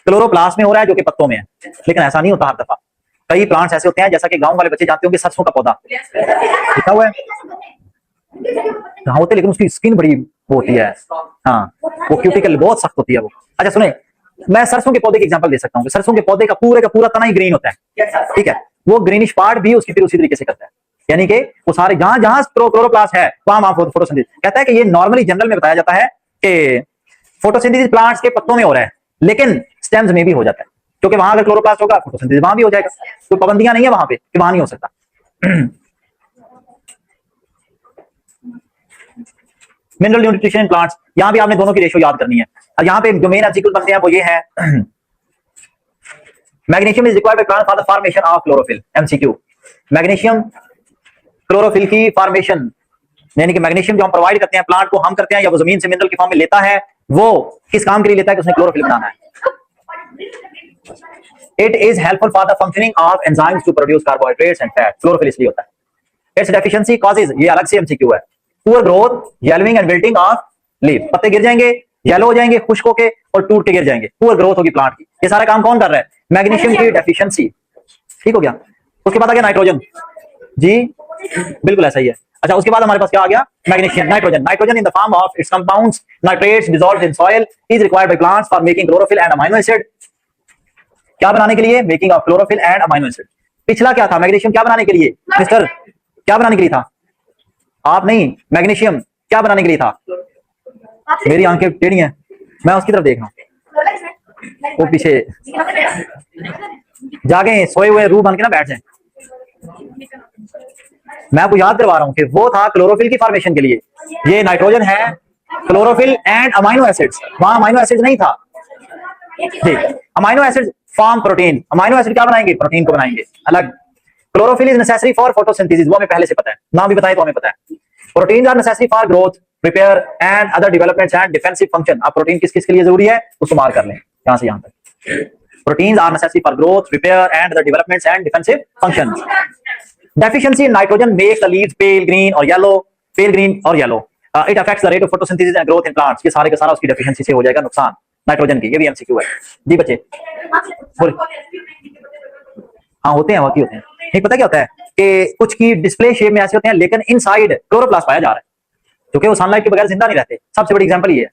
क्लोरोप्लास्ट में हो रहा है जो कि पत्तों में है, लेकिन ऐसा नहीं होता हर दफा। कई प्लांट्स ऐसे होते हैं जैसा कि गांव वाले बच्चे जानते होंगे सरसों का पौधा लिखा हुआ है, हाँ होते, लेकिन उसकी स्किन बड़ी वो होती है, हाँ वो क्यूटिकल बहुत सख्त होती है वो। अच्छा सुने, मैं सरसों के पौधे की एग्जांपल दे सकता हूँ। सरसों के पौधे का पूरा तना ही ग्रीन होता है, ठीक है, वो ग्रीनिश पार्ट भी उसकी फिर उसी तरीके से करता है, यानी कि वो सारे जहां जहां क्लोरोप्लास्ट है वहां फोटोसिंथेसिस। कहता है कि ये नॉर्मली जनरल में बताया जाता है कि फोटोसिंथेसिस प्लांट्स के पत्तों में हो रहा है, लेकिन स्टेम्स में भी हो जाता है, क्योंकि वहां अगर क्लोरोप्लास्ट होगा फोटोसिंथेसिस वहां भी हो जाएगा। कोई पाबंदियां नहीं है वहां पे कि वहां नहीं हो सकता। मिनरल न्यूट्रिशन इन प्लांट्स, यहां भी आपने दोनों की रेशियो याद करनी है। और यहाँ पे जो मेन एमसीक्यू बनते हैं वो ये है, magnesium is required by plant for the formation of chlorophyll. MCQ, magnesium chlorophyll की फॉर्मेशन, यानी कि मैग्नीशियम जो हम प्रोवाइड करते हैं प्लांट को, हम करते हैं या वो जमीन से मिनरल की फॉर्म में लेता है, वो किस काम के लिए लेता है कि उसने क्लोरोफिल बनाना है। It is helpful for the functioning of enzymes to produce carbohydrates and fat. Chlorophyll इसलिए होता है। इट्स डेफिशिएंसी कॉजेज, ये अलग से एमसीक्यू है, poor growth, yellowing and wilting of leaf, पत्ते गिर जाएंगे, येलो हो जाएंगे, खुश्क होके और टूट के गिर जाएंगे, पुअर ग्रोथ होगी प्लांट की। ये सारा काम कौन कर रहा है? मैग्नीशियम की डेफिशिएंसी। ठीक हो गया। उसके बाद आ गया नाइट्रोजन, जी बिल्कुल ऐसा ही है। अच्छा उसके बाद हमारे पास क्या आ गया? Magnesium, nitrogen. Nitrogen in the form of its compounds nitrates dissolved in soil is required by plants for making chlorophyll and amino acid. क्या बनाने के लिए? Making of chlorophyll and amino acid. पिछला क्या था? मैग्नीशियम क्या बनाने के लिए मिस्टर? क्या बनाने के लिए था? आप नहीं, मैग्नीशियम क्या बनाने के लिए था? मेरी आंखें टेढ़ी हैं, मैं उसकी तरफ देख रहा हूं, वो पीछे जागे सोए हुए रूह बन के ना बैठ जाए। मैं आपको याद करवा रहा हूं कि वो था क्लोरोफिल की फॉर्मेशन के लिए। ये नाइट्रोजन है क्लोरोफिल एंड अमीनो एसिड्स, वहां अमीनो एसिड्स नहीं था। ठीक, amino acids form protein. Amino acid क्या बनाएंगे? प्रोटीन को बनाएंगे अलग। Chlorophyll is necessary for photosynthesis, वो हमें पहले से पता है, नाम भी बताए तो हमें पता है। Protein are necessary for growth, repair and other developments and defensive function. अब प्रोटीन किस किस के लिए जरूरी है उसको मार कर लें यहां से यहां तक। Proteins are necessary for growth, repair and other developments and defensive functions. Deficiency in nitrogen makes the leaves pale green or yellow, pale green or yellow. It affects the rate of photosynthesis and growth in plants. ये सारे का सारा उसकी डेफिशिएंसी से हो जाएगा नुकसान नाइट्रोजन की। ये भी एमसीक्यू है जी बच्चे। हाँ होते हैं, वाकई होते हैं। नहीं पता क्या होता है कि कुछ की डिस्प्ले शेप में ऐसे होते हैं, लेकिन इनसाइड क्लोरोप्लास्ट पाया जा रहा है, क्योंकि वो सनलाइट के बगैर जिंदा नहीं रहते। सबसे बड़ी एग्जांपल ये है।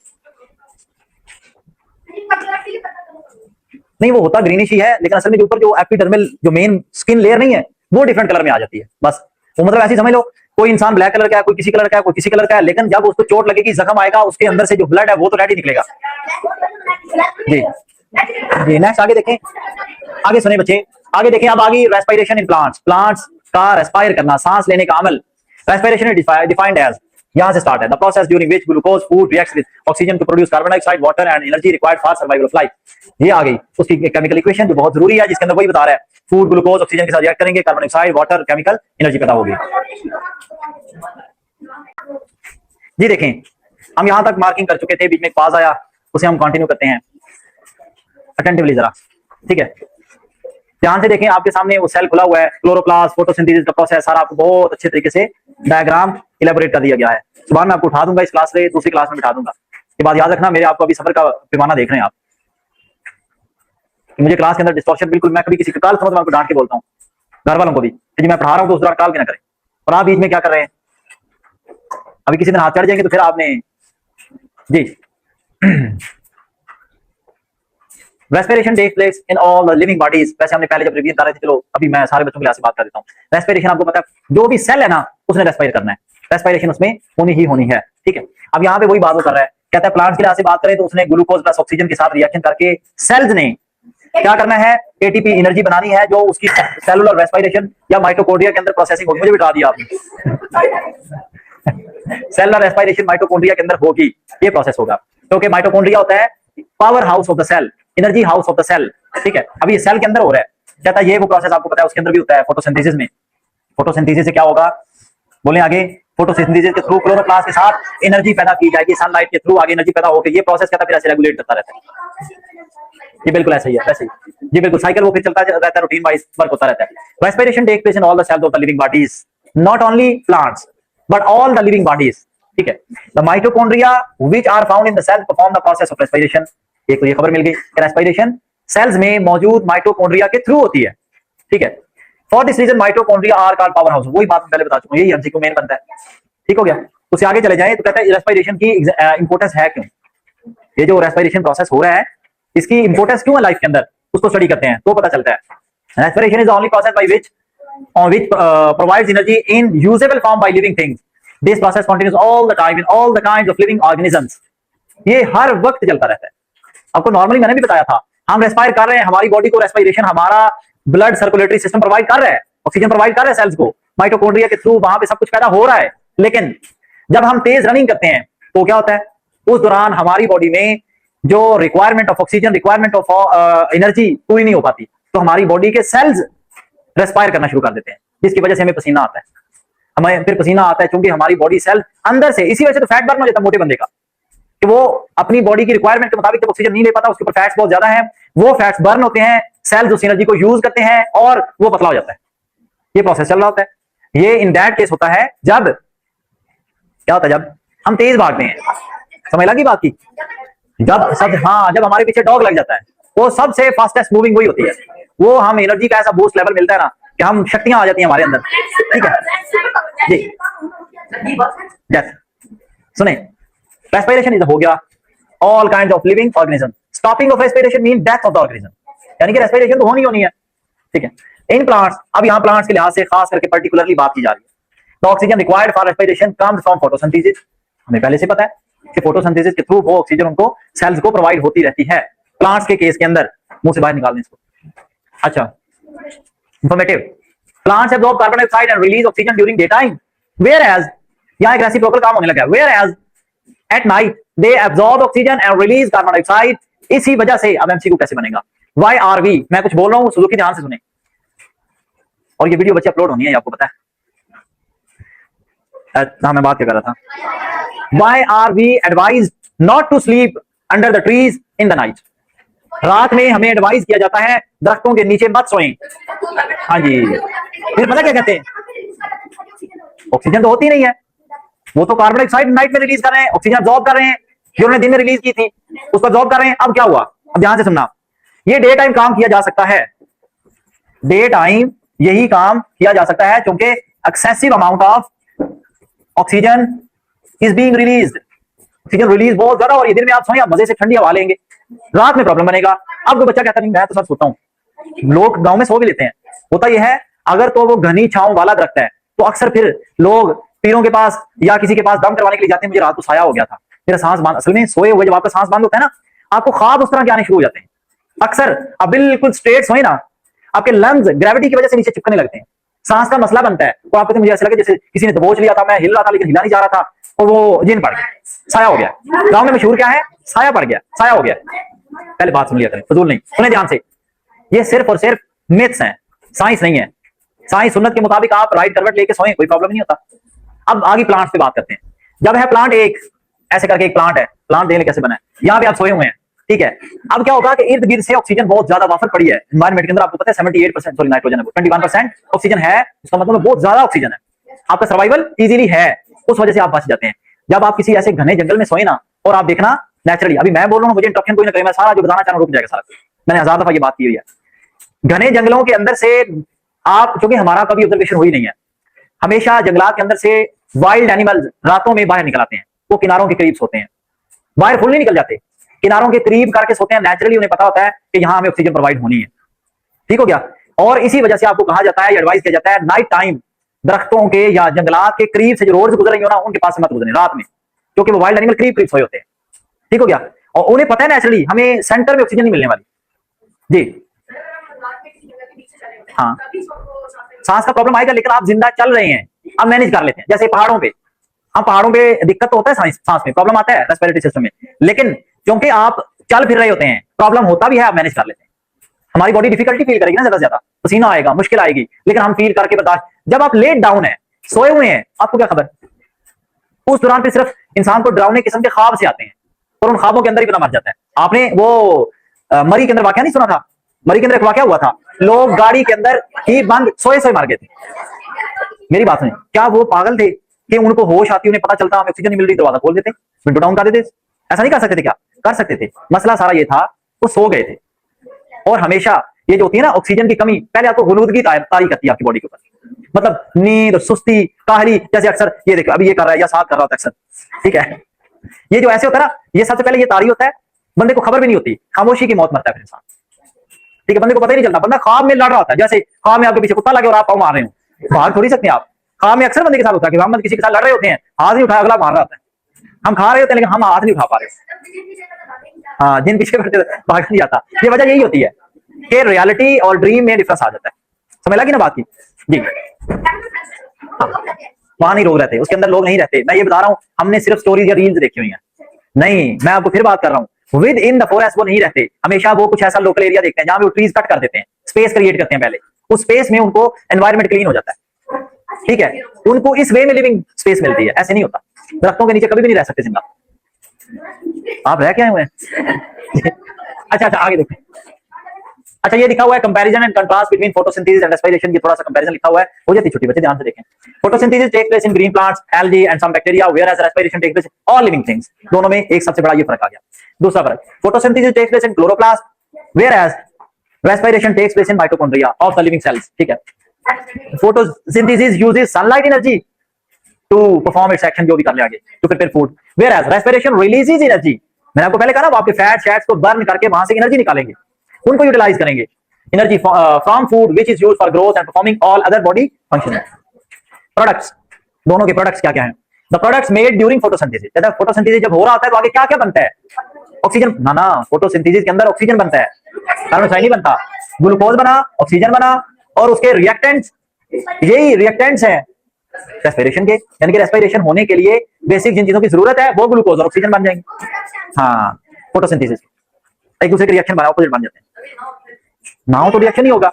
नहीं वो होता ग्रीनिश ही है, लेकिन असल में जो ऊपर जो एपिडर्मल जो मेन स्किन लेयर नहीं है वो डिफरेंट कलर में आ जाती है बस। वो मतलब ऐसे समझ लो, कोई इंसान ब्लैक कलर का है, कोई किसी कलर का है, कोई किसी कलर का है, लेकिन जब उसको चोट लगेगी, जख्म आएगा, उसके अंदर से जो ब्लड है वो तो रेड ही निकलेगा। जी जी नेक्स्ट आगे देखें, आगे सुने बच्चे, आगे देखें। अब आगे रेस्पिरेशन इन प्लांट्स, प्लांट्स का रेस्पायर करना, सांस लेने का अमल। रेस्पिरेशन इज डिफाइंड एज, यहां से स्टार्ट है, the process during which glucose food reacts with oxygen to produce carbon dioxide, water and energy required for survival of life. ये आ गई उसकी केमिकल इक्वेशन जो बहुत जरूरी है, जिसके अंदर वही बता रहा है फूड ग्लूकोज ऑक्सीजन के साथ रिएक्ट करेंगे, carbon dioxide water chemical energy पैदा होगी। जी देखें, हम यहां तक मार्किंग कर चुके थे, बीच में एक पाज आया, उसे हम कंटिन्यू करते हैं अटेंटिवली जरा, ठीक है। ध्यान से देखें, आपके सामने वो सेल खुला हुआ है, क्लोरोप्लास्ट, फोटोसिंथेसिस का प्रोसेस सारा आपको बहुत अच्छे तरीके से डायग्राम इलेबोरेट कर दिया गया है। सुबह मैं आपको उठा दूंगा इस क्लास से, दूसरी क्लास में बिठा दूंगा। ये बात याद रखना, मेरे आपको अभी सफर का पैमाना देख रहे हैं आप। मुझे क्लास के अंदर डिस्टॉर्शन बिल्कुल, मैं कभी किसी का काल समझ मैं आपको डांट के बोलता हूँ, घर वालों को भी कि मैं पढ़ा रहा हूँ तो उस दौरान काल भी ना करें। और आप बीच में क्या कर रहे हैं? अभी किसी दिन हाथ चढ़ जाएंगे तो फिर आपने जी respiration takes place in all the living bodies. वैसे हमने पहले जब रिव्यू कर रहे थे, चलो अभी मैं सारे बच्चों के लिए बात कर देता हूँ। रेस्पिरेशन आपको पता है, जो भी सेल है ना उसने रेस्पायर करना है, रेस्पिरेशन उसमें होनी ही होनी है, ठीक है। अब यहाँ पे वही बात कर रहा है, कहता है प्लांट्स के लिए बात करें तो उसने ग्लूकोज प्लस ऑक्सीजन के साथ रिएक्शन करके सेल्स ने क्या करना है? एटीपी एनर्जी बनानी है, जो उसकी सेलुलर रेस्पिरेशन या माइटोकॉन्ड्रिया के अंदर प्रोसेसिंग होगी। मुझे बिठा दिया आपने सेलुलर रेस्पिरेशन माइटोकॉन्ड्रिया के अंदर होगी, ये प्रोसेस होगा, क्योंकि माइटोकॉन्ड्रिया होता है power house of the cell, energy house of the cell. ठीक है, अभी ये सेल के अंदर हो रहा है, कहता है ये वो प्रोसेस आपको पता है उसके अंदर भी होता है फोटोसिंथेसिस में। फोटोसिंथेसिस से क्या होगा, बोले आगे, फोटोसिंथेसिस के थ्रू क्लोरोप्लास्ट के साथ एनर्जी पैदा की जाएगी, सनलाइट के थ्रू आगे एनर्जी पैदा होकर ये प्रोसेस कहता है फिर ऐसे रेगुलेट करता रहता है। ये बिल्कुल ऐसा ही है, वैसे ही ये बिल्कुल साइकिल वो फिर चलता रहता है, रूटीन वाइज वर्क होता रहता है। Respiration take place in all the cells of the living bodies, not only plants but all the living bodies. ठीक है, the mitochondria which are found in the cell perform the process of respiration. एक तो ये खबर मिल गई, रेस्पिरेशन सेल्स में मौजूद माइटोकॉन्ड्रिया के थ्रू होती है। ठीक है, for this reason mitochondria are called power house. वही बात मैं पहले बता चुका हूं, यही एमसीक्यू मेन बनता है। ठीक हो गया, उससे आगे चले जाएं तो कहता है रेस्पिरेशन की इंपॉर्टेंस है क्यों, ये जो रेस्पिरेशन प्रोसेस हो रहा है इसकी इंपॉर्टेंस क्यों है लाइफ के अंदर, उसको स्टडी करते हैं तो पता चलता है। Respiration is the only process by which provides energy in usable form by living things. This process continues all the time in all the kinds of living organisms. ये हर वक्त चलता रहता है। आपको नॉर्मली मैंने भी बताया था, हम रेस्पायर कर रहे हैं, हमारी बॉडी को रेस्पिरेशन हमारा ब्लड सर्कुलेटरी सिस्टम प्रोवाइड कर रहा है, ऑक्सीजन प्रोवाइड कर रहा है सेल्स को, माइटोकॉन्ड्रिया के थ्रू वहां पे सब कुछ पैदा हो रहा है। लेकिन जब हम तेज रनिंग करते हैं तो क्या होता है, उस दौरान हमारी बॉडी में जो requirement of oxygen, requirement of energy पूरी नहीं हो पाती, तो हमारी बॉडी के सेल्स रेस्पायर करना शुरू कर देते हैं, जिसकी वजह से हमें पसीना आता है। हमें फिर पसीना आता है क्योंकि हमारी बॉडी सेल अंदर से, इसी वजह से तो फैट बर्न हो जाता है मोटे बंदे का, कि वो अपनी बॉडी की रिक्वायरमेंट के मुताबिक ऑक्सीजन नहीं ले पाता, उसके ऊपर फैट्स बहुत ज्यादा है, वो फैट्स बर्न होते हैं, सेल्स उस एनर्जी को यूज करते हैं और वो पतला हो जाता है। ये प्रोसेस चल रहा होता है। ये इन दैट केस होता है जब क्या होता है, जब हम तेज भागते हैं, समझ लगी बात की, जब सब, हाँ, जब हमारे पीछे डॉग लग जाता है, वो सबसे फास्टेस्ट मूविंग वही होती है, वो हम एनर्जी का ऐसा बूस्ट लेवल मिलता है ना कि हम शक्तियां आ जाती हैं हमारे अंदर। ठीक है जी, यस, सुने, रेस्पिरेशन इज हो गया all kinds of living organism, stopping of respiration mean death of the organism, यानी कि रेस्पिरेशन तो होनी है। ठीक है, इन प्लांट्स, अब यहां प्लांट्स के लिहाज से खास करके पर्टिकुलरली बात की जा रही है, तो oxygen required for respiration comes from photosynthesis. हमें पहले से पता है कि फोटोसिंथेसिस के थ्रू वो ऑक्सीजन उनको सेल्स को प्रोवाइड होती रहती है। प्लांट्स के केस के अंदर, मुंह से बाहर निकाल दें इसको। अच्छा, informative, plants absorb carbon dioxide and release oxygen during day time, whereas, यहां एक रेसिप्रोकल काम होने लगा है, whereas at night they absorb oxygen and release carbon dioxide. इसी वजह से अब एमसीक्यू कैसे बनेगा, वाई आर वी, मैं कुछ बोल रहा हूं सुजुकी ध्यान से सुने, और ये वीडियो बच्चे अपलोड होनी है, आपको पता है। हाँ, मैं बात क्या कर रहा था, why are we advised not to sleep under the trees in the night. रात में हमें एडवाइस किया जाता है दरख्तों के नीचे मत सोएं। हाँ जी, फिर पता क्या कहते हैं, ऑक्सीजन तो होती नहीं है, वो तो कार्बन डाइऑक्साइड नाइट में रिलीज कर रहे हैं, ऑक्सीजन अब्जॉर्ब कर रहे हैं, जो उन्होंने दिन में रिलीज की थी उसको अब्जॉर्ब कर रहे हैं। अब क्या हुआ, अब ध्यान से सुनना, ये डे टाइम काम किया जा सकता है, डे टाइम यही काम किया जा सकता है क्योंकि excessive amount of oxygen is being released, oxygen release बहुत ज्यादा, और ये दिन में आप सोएं, आप मजे से ठंडी हवा लेंगे, रात में प्रॉब्लम बनेगा। अब कोई बच्चा कहता नहीं मैं तो सब सोता हूँ, लोग गांव में सो भी लेते हैं, होता यह है अगर तो वो घनी छांव वाला दरख्त है तो अक्सर फिर लोग पीरों के पास या किसी के पास दम करवाने के लिए जाते हैं, मुझे रात को साया हो गया था, मेरा सांस बांध, असल में सोए हुए जब आपका सांस बंद होता है ना, आपको ख्वाब उस तरह के आने शुरू हो जाते हैं। अक्सर अब बिल्कुल स्ट्रेट सोए ना, आपके लंग्स ग्रेविटी की वजह से नीचे चिपकने लगते हैं, सांस का मसला बनता है, तो आपको तो मुझे ऐसा लगे जैसे किसी ने दबोच लिया था, मैं हिल रहा था लेकिन हिला नहीं जा रहा था, और वो जिन पड़ गया, साया हो गया। गांव में मशहूर क्या है, साया पड़ गया, साया हो गया। पहले बात सुन लिया करें, फजूल नहीं, सुने ध्यान से, ये सिर्फ और सिर्फ मिथ्स हैं, साइंस नहीं है। साइंस सुन्नत के मुताबिक आप राइट करवट लेके सोएं, कोई प्रॉब्लम नहीं होता। अब आगे प्लांट्स पे बात करते हैं। जब है प्लांट एक, ऐसे करके एक प्लांट है, प्लांट देख ले कैसे बना है, यहाँ पे आप सोए हुए हैं, ठीक है। अब क्या होगा कि इर्द गिर्द से ऑक्सीजन बहुत ज्यादा वाफर पड़ी है एनवायरमेंट के अंदर, आपको पता है 78% सॉरी नाइट्रोजन है, 21% ऑक्सीजन है, इसका मतलब बहुत ज्यादा ऑक्सीजन है, आपका सर्वाइवल इजीली है, उस वजह से आप बच जाते हैं। जब आप किसी ऐसे घने जंगल में सोए ना, और आप देखना नेचुरली, अभी मैं बोल रहा हूँ, मुझे इंटरप्शन कोई ना करे, मैं सारा जो बताना चाह रहा हूँ रुक जाएगा सारा, मैंने 1000 दफा ये बात की हुई है। घने जंगलों के अंदर से आप, क्योंकि हमारा कभी ऑब्जर्वेशन हुई नहीं है, हमेशा जंगलात के अंदर से वाइल्ड एनिमल्स रातों में बाहर निकल आते हैं, वो किनारों के करीब सोते हैं, बाहर फुल नहीं निकल जाते, किनारों के करीब करके सोते हैं, नेचुरली उन्हें पता होता है कि यहाँ हमें ऑक्सीजन प्रोवाइड होनी है, ठीक हो गया। और इसी वजह से आपको कहा जाता है, एडवाइस किया जाता है, नाइट टाइम दरख्तों के या जंगलात के करीब से जो रोड गुजर रही हो ना, उनके पास से मत गुजरे रात में, क्योंकि वो वाइल्ड एनिमल करीब करीब सोए होते हैं, ठीक हो गया। और उन्हें पता है नेचुरली हमें सेंटर में ऑक्सीजन नहीं मिलने वाली जी। हाँ, सांस का प्रॉब्लम आएगा, लेकिन आप जिंदा चल रहे हैं, अब मैनेज कर लेते हैं। जैसे पहाड़ों पे, हम पहाड़ों पे दिक्कत तो होता है, सांस में प्रॉब्लम आता है रेस्पिरेटरी सिस्टम में, लेकिन क्योंकि आप चल फिर रहे होते हैं, प्रॉब्लम होता भी है, आप मैनेज कर लेते हैं। हमारी बॉडी डिफिकल्टी फील करेगी ना, ज्यादा से ज्यादा पसीना आएगा, मुश्किल आएगी, लेकिन हम फील करके बर्दाश्त। जब आप लेट डाउन है, सोए हुए हैं, आपको क्या खबर, उस दौरान पे सिर्फ इंसान को डरावने किस्म के ख्वाब से आते हैं और उन ख्वाबों के अंदर ही बना मर जाता है। आपने वो मरी के अंदर वाकया नहीं सुना था? मरी के अंदर एक वाकया हुआ था, लोग गाड़ी के अंदर ही बंद सोए सोए मर गए थे। मेरी बात सुनिए, क्या वो पागल थे कि उनको होश आती, उन्हें पता चलता हमें ऑक्सीजन नहीं मिल रही, दरवाजा खोल देते, विंडो डाउन कर देते? ऐसा नहीं कर सकते थे क्या? कर सकते थे। मसला सारा ये था, वो सो गए थे। और हमेशा ये जो होती है ना ऑक्सीजन की कमी, पहले आपको गुनूदगी तारी करती है आपकी बॉडी के ऊपर, मतलब नींद, सुस्ती, काहली। जैसे अक्सर ये देखो अभी ये कर रहा है या साथ कर रहा होता है अक्सर, ठीक है, ये जो ऐसे होता है ना, ये सबसे पहले ये तारी होता है, बंदे को खबर भी नहीं होती, खामोशी की मौत मरता है फिर इंसान, ठीक है, बंदे को पता ही नहीं चलता, बंदा ख्वाब में लड़ रहा होता है। जैसे ख्वाब में आपके पीछे कुत्ता लगे और आप पाँव मार रहे हो, भाग थोड़ी सकते आप। ख्वाब में अक्सर बंदे के साथ होता है कि हम किसी के साथ लड़ रहे होते हैं, हाथ नहीं उठाया, अगला मार रहा होता है, हम खा रहे होते हैं लेकिन हम हाथ नहीं उठा पा रहे। हाँ, जिन पीछे भाग नहीं जाता। ये वजह यही होती है कि रियलिटी और ड्रीम में डिफरेंस आ जाता है। समझ लगी ना बात की जी? वहां नहीं लोग रहते, उसके अंदर लोग नहीं रहते। मैं ये बता रहा हूँ, हमने सिर्फ स्टोरीज या रील्स देखी हुई है। नहीं, मैं आपको फिर बात कर रहा हूँ, विद इन द फॉरेस्ट वो नहीं रहते। हमेशा वो कुछ ऐसा लोकल एरिया देखते हैं जहां पे वो ट्रीज कट कर देते हैं, स्पेस क्रिएट करते हैं पहले, उस स्पेस में उनको एनवायरमेंट क्लीन हो जाता है, ठीक है, उनको इस वे में लिविंग स्पेस मिलती है। ऐसे नहीं होता, दरख्तों के नीचे कभी भी नहीं रह सकते जिंदा। आप रह क्या हुए हैं? अच्छा आगे देखें। अच्छा, ये लिखा हुआ है comparison and contrast between photosynthesis and respiration. ये थोड़ा सा कंपैरिजन लिखा हुआ है, हो जाती छोटी बच्चे ध्यान से देखें। Photosynthesis takes place in green plants, algae and some bacteria, whereas respiration takes place all living things. दोनों में एक सबसे बड़ा ये फर्क आ गया। दूसरा फर्क, photosynthesis takes place in chloroplast, whereas respiration takes place in mitochondria of the living cells, ठीक है। Photosynthesis uses sunlight energy to perform its action, जो भी कर ले आगे, to prepare food, whereas respiration releases energy. मैंने आपको पहले कहा ना, वो आपके फैट शैट्स को बर्न करके वहां से एनर्जी निकालेंगे, उनको यूटिलाइज करेंगे, energy from food which is used for growth and performing all other body functions. Products, दोनों के प्रोडक्ट्स क्या क्या हैं? The products made during photosynthesis. जब फोटोसिंथेसिस जब हो रहा होता है तो आगे क्या क्या बनता है? ऑक्सीजन। ना, फोटोसिंथेसिस के अंदर ऑक्सीजन बनता है, कार्बन डाइऑक्साइड नहीं बनता। ग्लूकोज बना, ऑक्सीजन बना, और उसके रिएक्टेंट्स, यही रिएक्टेंट्स हैं रेस्पिरेशन के, यानी कि रेस्पिरेशन होने के लिए बेसिक जिन चीजों की जरूरत है वो ग्लूकोज और ऑक्सीजन बन जाएंगे। हाँ, फोटोसिंथेसिस एक दूसरे के रिएक्शन बना, ऑपोजिट बन जाते हैं। ना हो तो रिएक्शन ही होगा।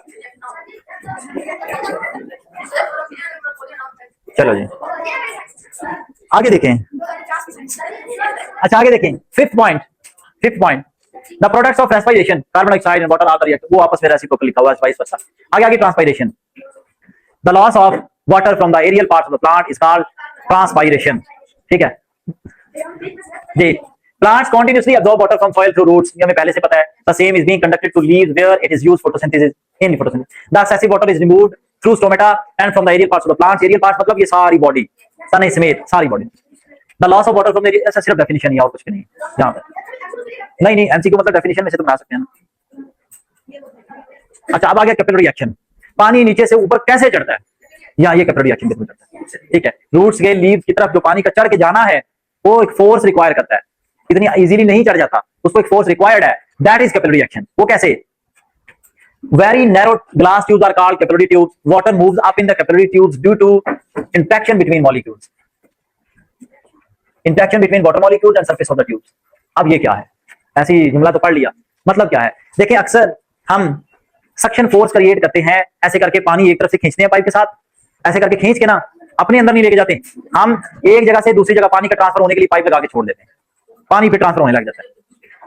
चलो जी आगे देखें। अच्छा आगे देखें, fifth point the products of respiration, carbon dioxide and water are react, वो आपस में रेसिप्रोकल लिखा हुआ है, वाइस वर्सा। आगे transpiration, the loss of water from the aerial parts of the plant is called transpiration, ठीक है जी। Plants continuously absorb water from soil through roots, ये हमें पहले से पता है। The same is being conducted to leaves where it is used photosynthesis in photosynthesis. The excessive water is removed through stomata and from the aerial parts of the plants. Aerial parts मतलब ये सारी बॉडी, तने समेत सारी body. The loss of water from the, ऐसा सिर्फ डेफिनेशन ही और कुछ भी नहीं यहाँ पर। नहीं एमसीक्यू मतलब डेफिनेशन में से तो बना सकते हैं। अच्छा अब आ गया कैपिलरी रिएक्शन, पानी नीचे से ऊपर कैसे चढ़ता है, या ये कैपिलरी रिएक्शन के थ्रू चढ़ता है, ठीक है। रूट्स के लीव्स की तरफ जो पानी का चढ़ के जाना है वो एक फोर्स रिक्वायर करता है, इतनी इजीली नहीं चढ़ जाता, उसको एक फोर्स रिक्वायर्ड है, दैट इज कैपिलरी रिएक्शन। वो कैसे? Very narrow glass tubes are called capillary tubes, water moves up in the capillary tubes due to interaction between molecules, interaction between water molecules and surface of the tubes. अब ये क्या है? ऐसी जुमला तो पढ़ लिया, मतलब क्या है? देखिए अक्सर हम सक्शन फोर्स क्रिएट करते हैं, ऐसे करके पानी एक तरफ से खींचते हैं पाइप के साथ, ऐसे करके खींच के ना अपने अंदर नहीं लेके जाते, हम एक जगह से दूसरी जगह पानी का ट्रांसफर होने के लिए पाइप लगा के छोड़ देते हैं, पानी पे ट्रांसफर होने लग जाता है।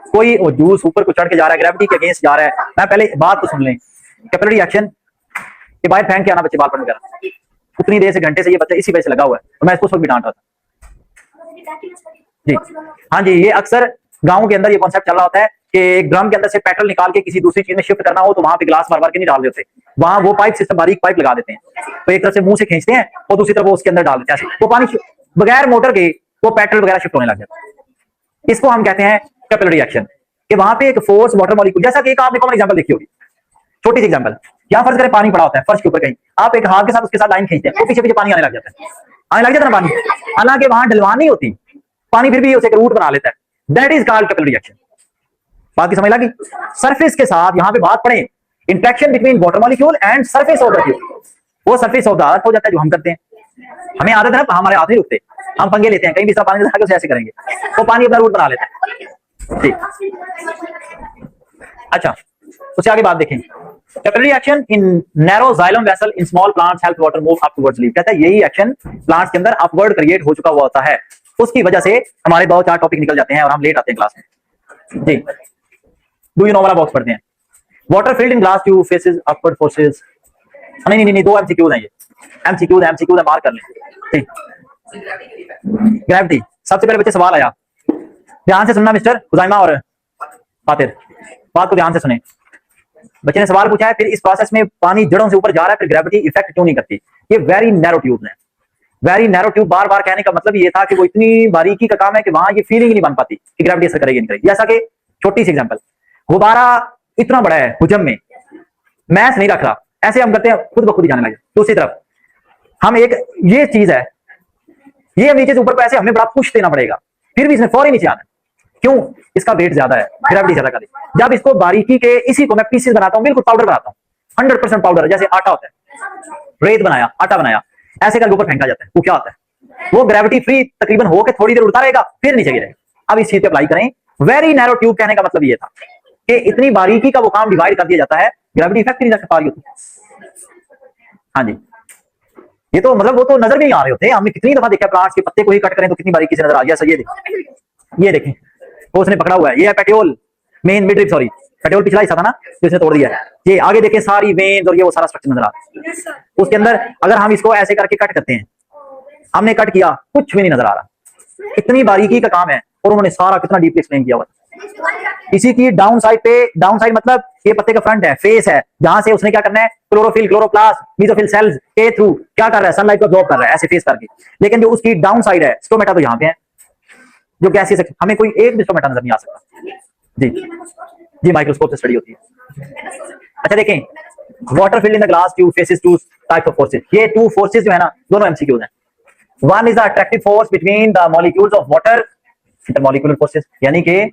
कोई जूस ऊपर को चढ़ के जा रहा है, ग्रेविटी के अगेंस्ट जा रहा है। मैं पहले बात तो सुन लें, कैपिलरी रिएक्शन के बाहर फेंक के आना बच्चे बाल वगैरह, उतनी देर से घंटे से ये बच्चा इसी वजह से लगा हुआ है, तो मैं इसको सब भी डांट रहा था जी। हाँ जी, ये अक्सर गाँव के अंदर ये कॉन्सेप्ट चल रहा होता है कि एक ड्रम के अंदर से पेट्रोल निकाल के किसी दूसरी चीज में शिफ्ट करना हो तो वहां पे ग्लास मार के नहीं डाल देते, वहां वो पाइप सिस्टम बारीक पाइप लगा देते हैं, तो एक तरफ से मुंह से खींचते हैं और दूसरी तरफ वो उसके अंदर डाल देते हैं, वो पानी बगैर मोटर के वो पेट्रोल वगैरह शिफ्ट होने लग जाता है। इसको हम कहते हैं कैपिलरी रिएक्शन, कि वहां पे एक फोर्स वाटर मॉलिक्यूल, जैसा कि एक आपने कॉमन एग्जांपल देखी होगी, छोटी सी एग्जांपल, यहाँ फर्ज करें पानी पड़ा होता है फर्श के ऊपर कहीं, आप एक हाथ के साथ उसके साथ लाइन खींचते हैं तो पीछे पीछे पानी आने लग जाता है, आने लग जाता है ना पानी, हालांकि वहां ढलवान नहीं होती, पानी फिर भी उसे एक रूट बना लेता है, that is called capillary reaction. बात की समझ लगी? सरफेस के साथ यहाँ पे बात पड़े, interaction between water molecule and surface of the tube, वो सरफेस ऑफ द अर्थ हो जाता है जो हम करते हैं। हमें आदत है ना, हमारे हाथ नहीं रुकते, हम पंगे लेते हैं, कहीं भी सब पानी ऐसे करेंगे, वो पानी अपना रूट बना लेता है। ठीक। अच्छा, उससे आगे बात देखें। Capillary action in narrow xylem vessel in small plants help water move upwards leave. कहता है यही एक्शन प्लांट्स के अंदर अपवर्ड क्रिएट हो चुका हुआ होता है, उसकी वजह से हमारे 2-4 टॉपिक निकल जाते हैं और हम लेट आते हैं क्लास में। जी, डू यू नो वाला बॉक्स पढ़ते हैं। Water filled in glass tube faces upward forces. नहीं नहीं नहीं, 2 एमसीक्यूज हैं ये, एमसीक्यूज है, मार्क कर लें। ठीक, ग्रेविटी। सबसे पहले बच्चे सवाल आया, ध्यान से सुनना मिस्टर खुजाइमा और फातिर, बात को ध्यान से सुने। बच्चे ने सवाल पूछा है फिर इस प्रोसेस में पानी जड़ों से ऊपर जा रहा है, फिर ग्रेविटी इफेक्ट क्यों नहीं करती। ये वेरी नैरो ट्यूब है। वेरी नैरो ट्यूब बार बार कहने का मतलब ये था कि वो इतनी बारीकी का काम है कि वहां ये फीलिंग ही नहीं बन पाती कि ग्रेविटी असर करेगी नहीं करेगी। जैसा कि छोटी सी एग्जांपल, गुब्बारा इतना बड़ा है हुजम में, मैथ नहीं रख रहा, ऐसे हम करते हैं खुद ब खुद ही जाने लगे। दूसरी तरफ हम एक ये चीज है, ये नीचे से ऊपर को ऐसे हमें बड़ा पुश देना पड़ेगा, फिर भी इसने फौरी नीचे आना। क्यों? इसका वेट ज्यादा है, ग्रेविटी ज्यादा कर दी। जब इसको बारीकी के इसी को मैं पीसेस बनाता हूं, बिल्कुल पाउडर बनाता हूं, 100% पाउडर, जैसे आटा होता है, रेत बनाया, आटा बनाया, ऐसे करके ऊपर फेंका जाता है, वो क्या होता है, वो ग्रेविटी फ्री तकरीबन होकर थोड़ी देर उड़ता रहेगा, फिर नीचे गिरेगा। अब इस चीज पे अप्लाई करें, वेरी नैरो ट्यूब कहने का मतलब ये था कि इतनी बारीकी का वो काम डिवाइड कर दिया जाता है, ग्रेविटी इफेक्ट नहीं कर पा रही होती। हाँ जी, ये तो मतलब वो तो नजर भी नहीं आ रहे होते। हमने कितनी दफा देखा प्लांट्स के पत्ते को ही कट करें तो कितनी बारीकी से नजर आ गया। सर ये देखें, वो उसने पकड़ा हुआ है, ये है petiole main midrib, sorry petiole पिछला हिस्सा था ना तो इसने तोड़ दिया है। ये आगे देखें सारी वेन्स और ये वो सारा स्ट्रक्चर नजर आ रहा है उसके अंदर। अगर हम इसको ऐसे करके कट करते हैं, हमने कट किया, कुछ भी नहीं नजर आ रहा, इतनी बारीकी का काम है। और उन्होंने सारा कितना डीपली एक्सप्लेन किया हुआ। इसी की डाउन साइड पे, डाउन साइड मतलब ये पत्ते का फ्रंट है, फेस है, जहां से उसने क्या करना है, क्लोरोफिल, क्लोरोप्लास्ट, मेसोफिल सेल्स के थ्रू क्या कर रहा है, सनलाइट को अब्जॉर्ब कर रहा है ऐसे फेस करके। लेकिन जो उसकी डाउन साइड है, स्टोमेटा तो यहाँ पे है, जो गैसीय सेक्शन, हमें कोई एक भी स्टोमेटा नजर नहीं आ सकता। जी जी, माइक्रोस्कोप से स्टडी होती है। अच्छा देखें, water filled in the glass tube faces two type of forces. ये 2 फोर्सेस जो है ना, दोनों एमसीक्यूज हैं। One is the attractive force between the molecules of water, intermolecular forces, यानी कि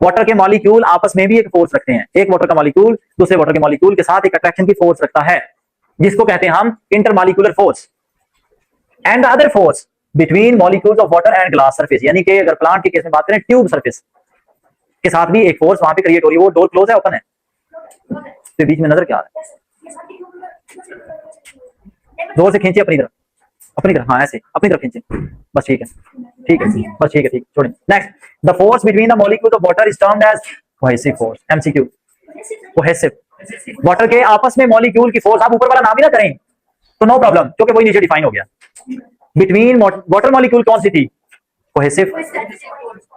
वाटर के मॉलिक्यूल आपस में भी एक फोर्स रखते हैं। एक वाटर का मॉलिक्यूल दूसरे वाटर के मॉलिक्यूल के साथ एक अट्रैक्शन की फोर्स रखता है, जिसको कहते हैं हम intermolecular force. And the other force between molecules of water and glass surface, यानी कि अगर प्लांट के केस में बात करें, ट्यूब सरफेस के साथ भी एक फोर्स वहां पे क्रिएट हो रही है। वो डोर क्लोज है, ओपन है, तो बीच में नजर क्या आ रहा है, जोर से खींचिए अपनी तरफ, अपनी तरफ, हाँ ऐसे अपनी तरफ खींचे, बस ठीक है, ठीक है, बस ठीक है, ठीक, छोड़िए। Next, the force between the molecules of water is termed as cohesive force, MCQ, cohesive. Water के आपस में मॉलिक्यूल की फोर्स, आप ऊपर वाला नाम ही ना करें तो नो प्रॉब्लम, क्योंकि वही नीचे डिफाइन हो गया। बिटवीन वाटर मॉलिक्यूल कौन सी थी, cohesive.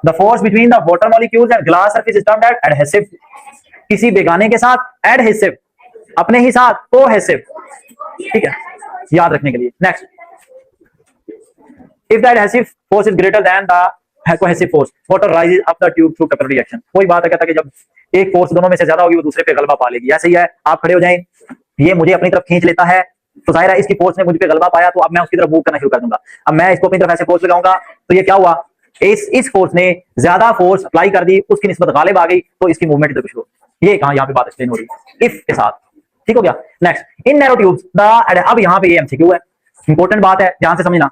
The force between the water molecules and glass surface is termed as adhesive, किसी बेगाने के साथ एडहेसिव, अपने ही साथ कोहेसिव, ठीक है, याद रखने के लिए। Next, if the adhesive force is greater than the cohesive force, water rises up the tube through capillary action। कोई बात है कहता कि जब एक फोर्स दोनों में से ज्यादा होगी वो दूसरे पे गलबा पा लेगी। ऐसे ही है, आप खड़े हो जाएं, ये मुझे अपनी तरफ खींच लेता है तो जाहिर है इसकी फोर्स ने मुझ पे गलबा पाया, तो अब मैं उसकी तरफ मूव करना शुरू कर दूंगा। अब मैं इसको अपनी तरफ ऐसे फोर्स लगाऊंगा तो ये क्या हुआ, इस फोर्स ने ज्यादा फोर्स अप्लाई कर दी, उसकी निस्बत गालिब आ गई, तो इसकी मूवमेंट इधर शुरू। ये कहां यहाँ पे बात एक्सप्लेन हो रही है, इफ के साथ, ठीक हो गया। Next, in narrow tubes the, अब यहाँ पे ये एमसीक्यू है, इंपॉर्टेंट बात है, ध्यान से समझना।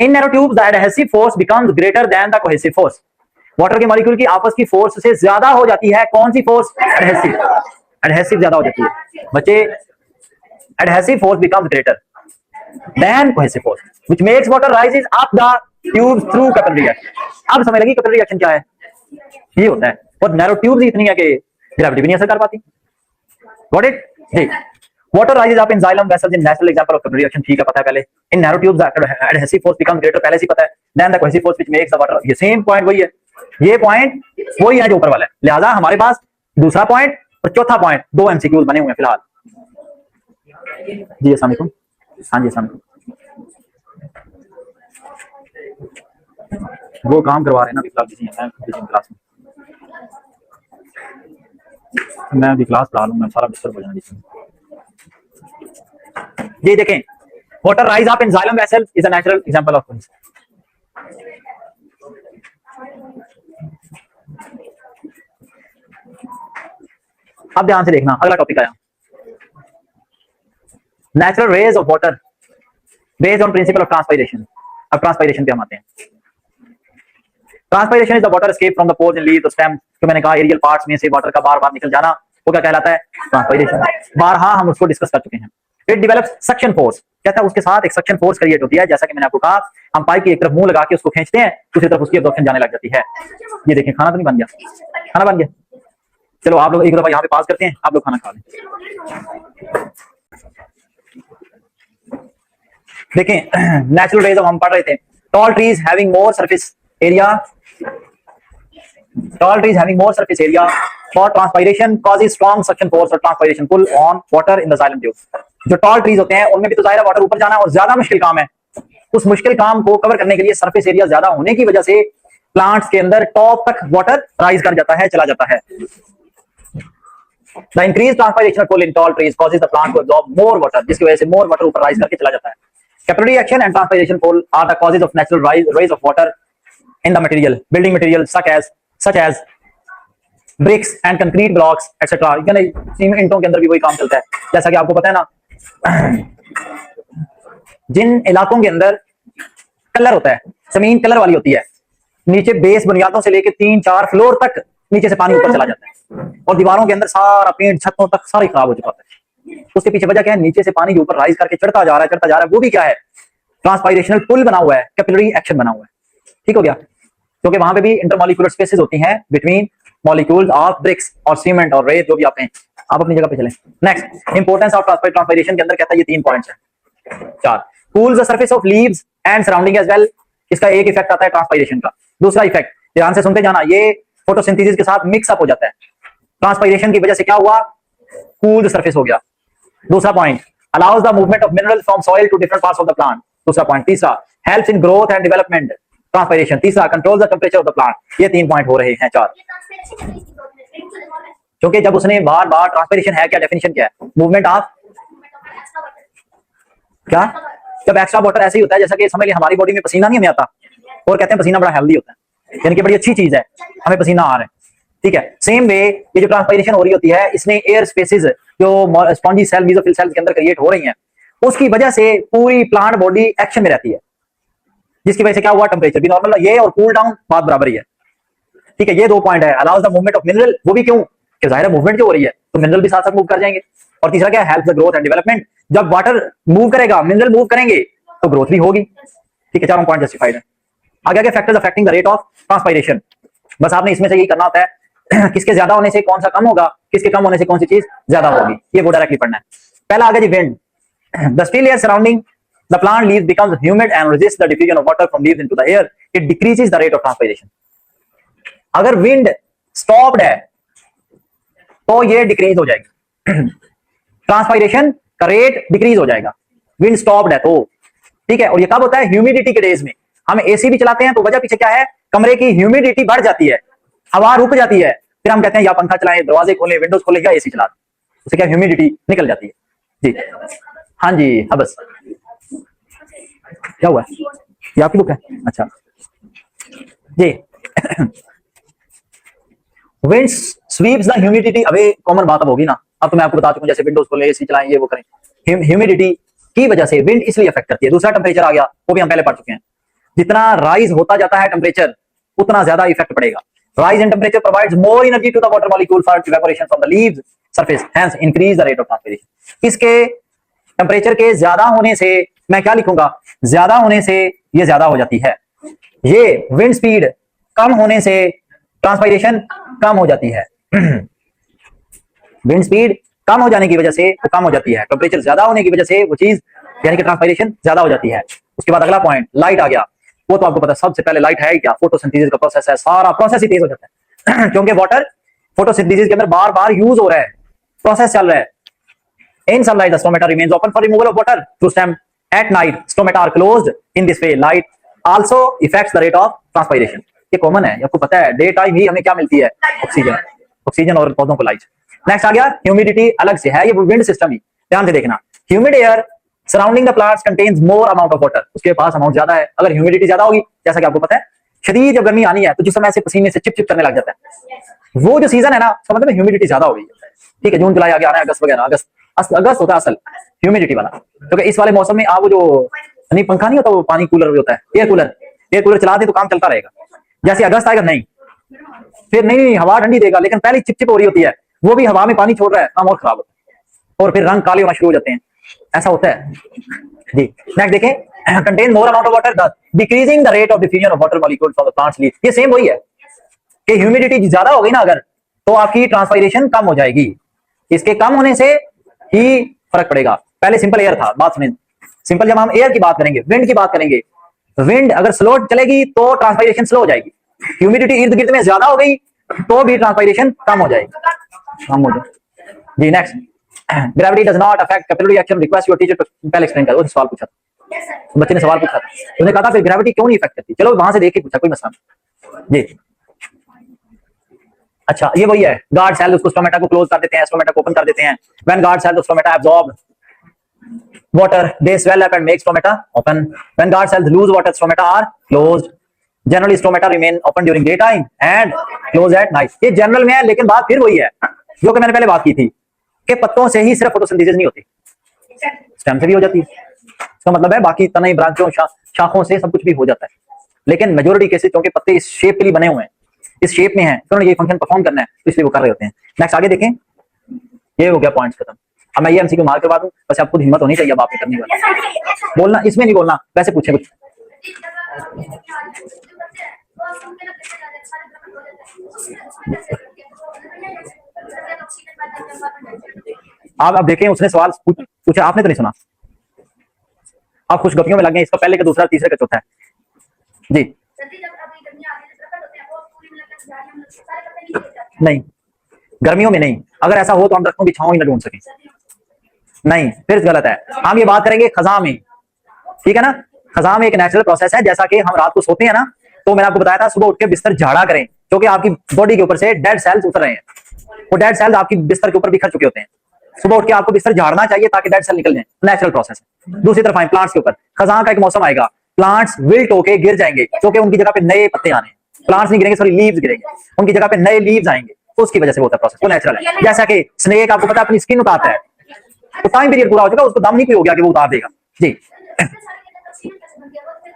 In narrow tubes, the adhesive force becomes greater than the cohesive force। Water के मॉलिक्यूल की आपस की फोर्स से ज्यादा हो जाती है कौन सी फोर्स, एडहेसिव, एडहेसिव ज्यादा हो जाती है बच्चे। Adhesive force becomes greater than cohesive force, which makes water rises up the tubes through capillary reaction। अब समझ लगी कैपिलरी रिएक्शन क्या है, ये होता है। और नैरो ट्यूब्स इतनी है कि ग्रेविटी भी नहीं असर कर पाती। गॉट इट जी। Water rises up in xylem vessels in natural example of capillary reaction, ठीक है, पता है पहले। In narrow tubes the adhesive force becomes greater, पहले से पता है, than the cohesive force which makes the water, ये सेम पॉइंट वही है, ये पॉइंट वही है जो ऊपर वाला है। लिहाजा हमारे पास दूसरा पॉइंट और चौथा पॉइंट, 2 एमसीक्यूज बने हुए हैं फिलहाल। जी अस्सलाम वालेकुम, हाँ जी अस्सलाम वालेकुम। वो काम करवा रहे हैं ना फिलहाल, बिजी हैं क्लास में, मैं अभी क्लास ला लूँ, मैं सारा डिस्टर्ब हो जाना। ये देखें, water rise up in xylem vessel is a natural example of this. अब ध्यान से देखना, अगला टॉपिक आया, natural rise of water based on principle of transpiration. अब ट्रांसपायरेशन पे हम आते हैं। Transpiration is the water escape from the pores in leaves the stem, जो मैंने कहा एरियल पार्ट्स में से वाटर का बार बार निकल जाना, वो क्या कहलाता है? ट्रांसपायरेशन। बारहा हम उसको डिस्कस कर चुके हैं। इट डेवलप्स सक्शन फोर्स, कहता है उसके साथ एक सक्शन फोर्स क्रिएट होती है, जैसा कि मैंने आपको कहा हम पाइप की एक तरफ मुंह लगा के उसको खींचते हैं, दूसरी तरफ उसकी एब्जॉर्प्शन जाने लग जाती है। ये देखें खाना तो नहीं बन गया, खाना बन गया। चलो आप लोग एक दफा यहाँ पे पास करते हैं, आप लोग खाना खा लें। देखें नेचुरल रेज हम पढ़ रहे थे, tall trees having more surface area, tall trees having more surface area for transpiration causes strong suction force or transpiration pull on water in the xylem tube। जो tall trees होते हैं उनमें भी तो जाहिर है वाटर ऊपर जाना और ज्यादा मुश्किल काम है, उस मुश्किल काम को कवर करने के लिए सरफेस एरिया ज्यादा होने की वजह से प्लांट्स के अंदर टॉप तक वाटर राइज कर जाता है, चला जाता है। The increased transpiration pull in tall trees causes the plant to absorb more water, जिसकी वजह से more water ऊपर राइज करके चला जाता है। Capillary action and transpiration pull are the causes of natural rise of water in the material, building material such as bricks and concrete blocks etc। ईंटों के अंदर भी वही काम चलता है, जैसा कि आपको पता है ना, जिन इलाकों के अंदर कलर होता है, जमीन कलर वाली होती है, नीचे बेस बुनियादों से लेके 3-4 फ्लोर तक नीचे से पानी ऊपर चला जाता है और दीवारों के अंदर सारा पेंट छतों तक सारी खराब हो चुका है। उसके पीछे वजह क्या है? नीचे से पानी ऊपर राइज करके चढ़ता जा रहा है, वो भी क्या है? ट्रांसपायरेशनल पुल बना हुआ है, कैपिलरी एक्शन बना हुआ है। ठीक हो गया? क्योंकि वहां पे भी इंटरमॉलिक्यूलर स्पेसेस होती हैं बिटवीन मॉलिक्यूल्स ऑफ ब्रिक्स और सीमेंट और रेत, जो भी आप अपनी जगह पे चलें। नेक्स्ट इंपोर्टेंस ऑफ ट्रांसपायरेशन के अंदर कहता है ये 3 पॉइंट्स हैं। 4 cools the surface of leaves and surrounding as well, इसका एक इफेक्ट आता है ट्रांसपायरेशन का। दूसरा इफेक्ट ध्यान से सुनते जाना, ये फोटोसिंथेसिस के साथ मिक्स अप हो जाता है, ट्रांसपायरेशन की वजह से क्या हुआ? कूल द सरफेस हो गया। दूसरा point allows the movement of minerals from soil to different parts of the plant. दूसरा पॉइंट। तीसरा helps in growth and development, transpiration. तीसरा control the temperature of the plant. ये 3 पॉइंट हो रहे हैं 4। क्योंकि जब उसने बार बार ट्रांसपायरेशन है क्या, डेफिनेशन क्या है? मूवमेंट ऑफ क्या? जब एक्स्ट्रा वाटर ऐसे ही होता है जैसा कि समझ लीजिए हमारी बॉडी में पसीना नहीं हमें आता और कहते हैं पसीना बड़ा हेल्दी होता है, यानी कि बड़ी अच्छी चीज है, हमें पसीना आ रहा है। ठीक है, सेम वे ये जो ट्रांसपायरेशन हो रही होती है, इसमें एयर स्पेसेस जो स्पॉन्जी सेल मेसोफिल सेल के अंदर क्रिएट हो रही हैं, उसकी वजह से पूरी प्लांट बॉडी एक्शन में रहती है, जिसकी वजह से क्या हुआ? टेंपरेचर भी नॉर्मल, ये और कूल डाउन बात बराबर ही है। ठीक है, ये 2 पॉइंट है। Allows the movement of mineral, वो भी क्यों? कि जाहिर है मूवमेंट जो हो रही है तो मिनरल भी साथ साथ मूव कर जाएंगे। और तीसरा क्या? Help the growth and development, जब वाटर मूव करेगा, मिनरल मूव करेंगे तो ग्रोथ भी होगी। ठीक है, 4 पॉइंट जस्टिफाइड है। आगे factors affecting the rate of transpiration, बस आपने इसमें से यही करना होता है किसके ज्यादा होने से कौन सा कम होगा, किसके कम होने से कौन सी चीज ज्यादा होगी, ये वो डायरेक्टली पढ़ना है। पहला आगे जी wind, the still air surrounding the plant leaves becomes humid and resists the diffusion of water from leaves into the air, it decreases the rate of transpiration। अगर विंड स्टॉप्ड है तो ये डिक्रीज हो जाएगी ट्रांसपायरेशन का रेट डिक्रीज हो जाएगा, विंड स्टॉप्ड है तो। ठीक है, और ये कब होता है? ह्यूमिडिटी के डेज में। हम एसी भी चलाते हैं तो वजह पीछे क्या है? कमरे की ह्यूमिडिटी बढ़ जाती है, हवा रुक जाती है, फिर हम कहते हैं या पंखा चलाएं, दरवाजे खोलें, विंडोज खोलें या एसी चला दें, उससे क्या ह्यूमिडिटी निकल जाती है। जी हाँ जी, हाँ बस क्या हुआ? ये आपकी बुक है? अच्छा जी wind sweeps the humidity away, common बात अब होगी ना, अब तो मैं आपको बता चुका हूं, जैसे विंडोज खोलें, एसी चलाएं, ये वो करें, ह्यूमिडिटी की वजह से विंड इसलिए अफेक्ट करती है। दूसरा टेंपरेचर आ गया, वो भी हम पहले पढ़ चुके हैं, जितना राइज होता जाता है टेंपरेचर उतना ज्यादा इफेक्ट पड़ेगा। Rise in temperature provides more energy to the water molecule for evaporation from the leaves surface, hence increase the rate of transpiration. इसके टेंपरेचर के ज्यादा होने से मैं क्या लिखूंगा? ज्यादा होने से ये ज्यादा हो जाती है, ये विंड स्पीड कम होने से ट्रांसपायरेशन कम हो जाती है विंड स्पीड कम हो जाने की वजह से वो कम हो जाती है, टेंपरेचर ज्यादा होने की वजह से वो चीज यानी कि ट्रांसपायरेशन ज्यादा हो जाती है। उसके बाद अगला पॉइंट लाइट आ गया, वो तो आपको पता है सबसे पहले लाइट है क्या? फोटोसिंथेसिस का प्रोसेस है, सारा प्रोसेस ही तेज हो जाता है क्योंकि वाटर फोटोसिंथेसिस के अंदर बार बार यूज हो रहा है, प्रोसेस चल रहा है। In sunlight, the stomata remains open for removal of water through stem. At night, stomata are closed. In this way, light also affects the rate of transpiration. ये कॉमन है, आपको पता है। डे टाइम ही हमें क्या मिलती है? ऑक्सीजन और पौधों को लाइट। नेक्स्ट आ गया ह्यूमिडिटी, अलग से है, ये विंड सिस्टम ही, ध्यान से देखना। Humid air surrounding the plants contains more amount of water, उसके पास अमाउंट ज्यादा है। अगर ह्यूमिडिटी ज्यादा होगी, जैसा कि आपको पता है, शदीद जब गर्मी आनी है तो जिस समय से पसीने से चिप चिप करने लग जाता है, वो जो सीजन है ना, समझ में ह्यूमिडिटी ज्यादा हो गई। ठीक है, जून जुलाई आगे आ रहा है, अगस्त वगैरह, अगस्त होता है असल ह्यूमिडिटी वाला, क्योंकि इस वाले मौसम में आप वो जो नहीं पंखा नहीं होता, वो पानी कूलर भी होता है, एयर कूलर चला दे तो काम चलता रहेगा। जैसे अगस्त आएगा नहीं, फिर नहीं हवा ठंडी देगा, लेकिन पहले चिपचिप हो रही होती है, वो भी हवा में पानी छोड़ रहा है, काम और खराब होता है, और फिर रंग काले होना शुरू हो जाते हैं, ऐसा होता है जी। नेक्स्ट देखें, contain more amount of water decreasing the rate of diffusion of water molecules from the plants leaf. ये सेम वही है कि ह्यूमिडिटी ज्यादा हो गई ना अगर, तो आपकी ट्रांसपायरेशन कम हो जाएगी, इसके कम होने से ही फर्क पड़ेगा। पहले सिंपल एयर था, बात सुनिए, सिंपल जब हम एयर की बात करेंगे, विंड की बात करेंगे, विंड अगर स्लो चलेगी तो ट्रांसपायरेशन स्लो हो जाएगी, ह्यूमिडिटी इर्द गिर्द में ज्यादा हो गई तो भी ट्रांसपायरेशन कम हो जाएगी, कम हो जाएगी जी। Next, gravity does not affect capillary action, request your teacher पहले एक्सप्लेन करो। सवाल पूछा था बच्चे ने, सवाल पूछा था, उन्होंने कहा था फिर ग्रेविटी क्यों नहीं इफेक्ट करती, चलो वहां से देख के पूछा, कोई मसला जी। अच्छा ये वही है, गार्ड सेल, उसको स्टोमेटा को क्लोज कर देते हैं, स्टोमेटा को ओपन कर देते हैं, when guard cell stomata absorb water they swell up and make stomata open, when guard cells lose water stomata are closed, generally stomata remain open during daytime and close at night। ये जनरल में है, लेकिन बात फिर वही है जो कि मैंने पहले बात की थी कि पत्तों से ही सिर्फ फोटोसिंथेसिस नहीं होती, स्टेम से भी हो जाती है, इसका मतलब है बाकी तने ब्रांचों शाखों से सब कुछ भी हो जाता है, लेकिन मेजोरिटी केसेस क्योंकि पत्ते इस शेप के लिए बने हुए हैं, इस शेप में है, तो उन्होंने ये फंक्शन परफॉर्म करना है, तो इसलिए वो कर रहे होते हैं। नेक्स्ट आगे देखें, ये हो गया पॉइंट्स खत्म। अब मैं ये एमसीक्यू मार करवा दूं, बस आपको हिम्मत होनी चाहिए, अब आपने करनी है, बोलना इसमें नहीं बोलना, वैसे पूछे कुछ। आप देखें, उसने सवाल पूछा, आपने तो नहीं सुना, आप खुश गपियों में लग गए, इसका पहले का दूसरा तीसरे का चौथा है जी। नहीं, गर्मियों में नहीं, अगर ऐसा हो तो हम दरख्तों की छांव ही न ढूंढ सकें, नहीं फिर गलत है। हम ये बात करेंगे खजा में, ठीक है ना, खजा में एक नेचुरल प्रोसेस है, जैसा कि हम रात को सोते हैं ना, तो मैंने आपको बताया था सुबह उठ के बिस्तर झाड़ा करें, क्योंकि आपकी बॉडी के ऊपर से डेड सेल्स उतर रहे हैं, वो डेड सेल्स आपकी बिस्तर के ऊपर बिखर चुके होते हैं, सुबह उठ के आपको बिस्तर झाड़ना चाहिए ताकि डेड सेल निकल जाए, नेचुरल प्रोसेस है। दूसरी तरफ आए प्लांट्स के ऊपर, खजा का एक मौसम आएगा, प्लांट्स विल्ट होके गिर जाएंगे, क्योंकि उनकी जगह पे नए पत्ते आने, प्लांट्स नहीं गिरेंगे, सॉरी लीव्स गिरेंगे, उनकी जगह पे नए लीव्स आएंगे, तो उसकी वजह से होता है प्रोसेस, वो नेचुरल है। जैसा कि स्नेक आपको पता है अपनी स्किन उतारता है, तो टाइम पीरियड पूरा हो चुका, उसको दम नहीं कोई हो गया कि वो उतार देगा जी।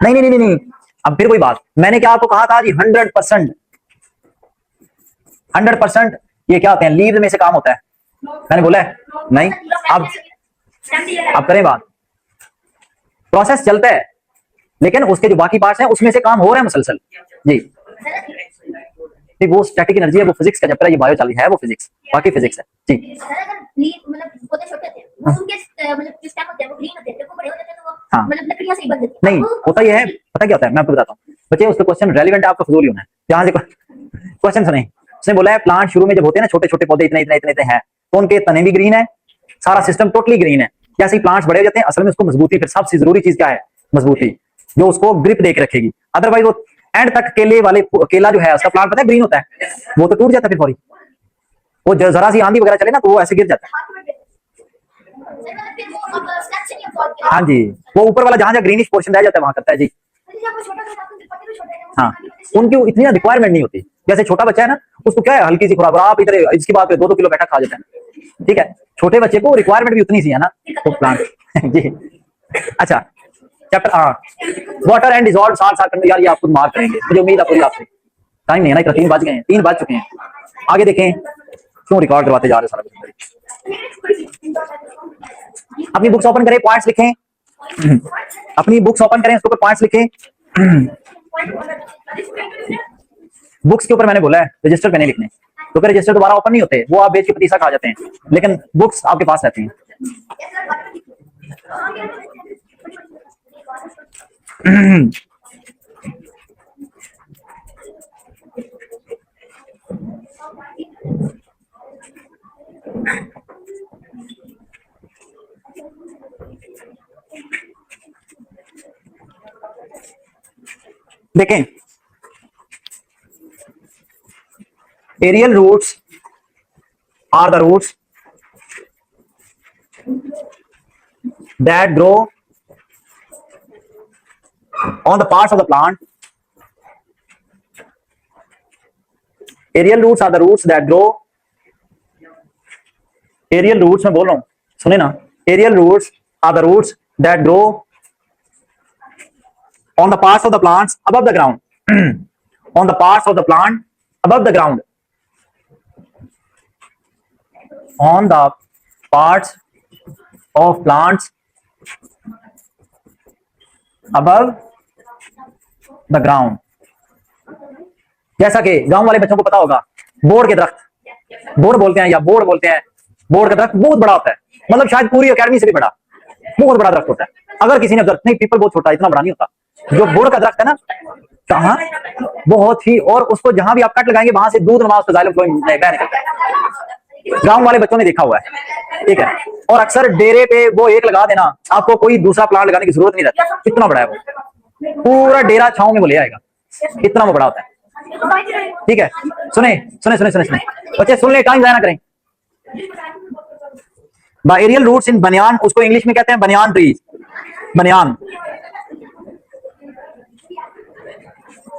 नहीं नहीं नहीं नहीं, अब फिर वही बात, मैंने क्या आपको कहा था जी, 100% 100% ये क्या होते हैं, लीव्स में से काम होता है, मैंने बोला है नहीं। अब करें बात, प्रोसेस चलता है, लेकिन उसके जो बाकी पार्ट्स हैं उसमें से काम हो रहा है मुसलसल जी। वो स्टैटिक एनर्जी है, वो फिजिक्स का चैप्टर है, ये बायो चल रही है, वो फिजिक्स, बाकी फिजिक्स है जी। हाँ नहीं होता ये है, पता क्या होता है, मैं आपको बताता हूँ बच्चे, उसका क्वेश्चन रेलिवेंट है, आपका फजूल ही होना है, यहाँ से क्वेश्चन सुने। उसने बोला है प्लांट शुरू में जब होते हैं ना, छोटे छोटे पौधे इतने इतने इतने हैं, तो उनके तने भी ग्रीन है, सारा सिस्टम टोटली ग्रीन है, जैसे ही प्लांट्स बड़े हो जाते हैं, असल में उसको मजबूती, फिर सबसे जरूरी चीज क्या है, मजबूती, जो उसको ग्रिप देके रखेगी, अदरवाइज वो एंड तक केले वाले, केला जो है उसका प्लांट पता है ग्रीन होता है, वो तो टूट जाता है फिर फौरी, वो जरा सी आंधी वगैरह चले ना तो वो ऐसे गिर जाता है। हाँ जी, वो ऊपर वाला जहां जहां ग्रीनिश पोर्शन रह जाता है वहां करता है जी। हाँ, उनकी इतनी रिक्वायरमेंट नहीं होती, जैसे छोटा बच्चा है ना, उसको क्या है हल्की सी खुराक, आप इधर इसकी बात करें 2-2 किलो बैठा खा जाता है, ठीक है, छोटे बच्चे को रिक्वायरमेंट भी उतनी सी है ना, तो प्लांट जी। अच्छा चैप्टर, हाँ, वाटर एंड डिसॉल्व साल्ट, यार ये आपको मार्क करेंगे, मुझे उम्मीद है पूरी, आपसे टाइम नहीं है ना, 3 बज गए हैं, 3 बज चुके हैं। आगे देखें, क्यों रिकॉर्ड करवाते जा रहे सारा कुछ। अपनी बुक्स ओपन करें, पॉइंट्स लिखें, अपनी बुक्स ओपन करें, उसके ऊपर पॉइंट्स लिखें। बुक्स के ऊपर मैंने बोला है रजिस्टर पे नहीं लिखने, क्योंकि रजिस्टर दोबारा ओपन नहीं होते, वो आप बेच के पतीसा खा जाते हैं, लेकिन बुक्स आपके पास रहती हैं। देखें, aerial roots are the roots that grow on the parts of the plant. Aerial roots are the roots that grow. Aerial roots मैं बोल रहा हूं, सुने ना, aerial roots are the roots that grow on the parts of the plants above the ground. On the parts of the plant above the ground, on the parts of plants above the ground. जैसा कि गांव वाले बच्चों को पता होगा, बोर्ड के दरख्त, बोर्ड बोलते हैं या बोर्ड बोलते हैं, बोर्ड का दरख्त बहुत बड़ा होता है, मतलब शायद पूरी अकेडमी से भी बड़ा, बहुत बड़ा दरख्त होता है। अगर किसी ने दरख्त, नहीं पीपल बहुत छोटा, इतना बड़ा नहीं होता। जो बोर्ड का दरख्त है ना, कहाँ बहुत ही, और उसको जहां भी आप कट लगाएंगे वहां से दूध नमाज जाइलम फ्लोइंग बह निकलता है। गांव वाले बच्चों ने देखा हुआ है, ठीक है। और अक्सर डेरे पे वो एक लगा देना, आपको कोई दूसरा प्लांट लगाने की जरूरत नहीं रहती, इतना बड़ा है वो, पूरा डेरा छांव में वो ले आएगा, इतना वो बड़ा होता है, ठीक है। सुने सुने सुने सुने सुने बच्चे, सुन ले, टाइम जाया ना करें। द एरियल रूट्स इन बनियान, उसको इंग्लिश में कहते हैं बनियान ट्रीज, बनियान।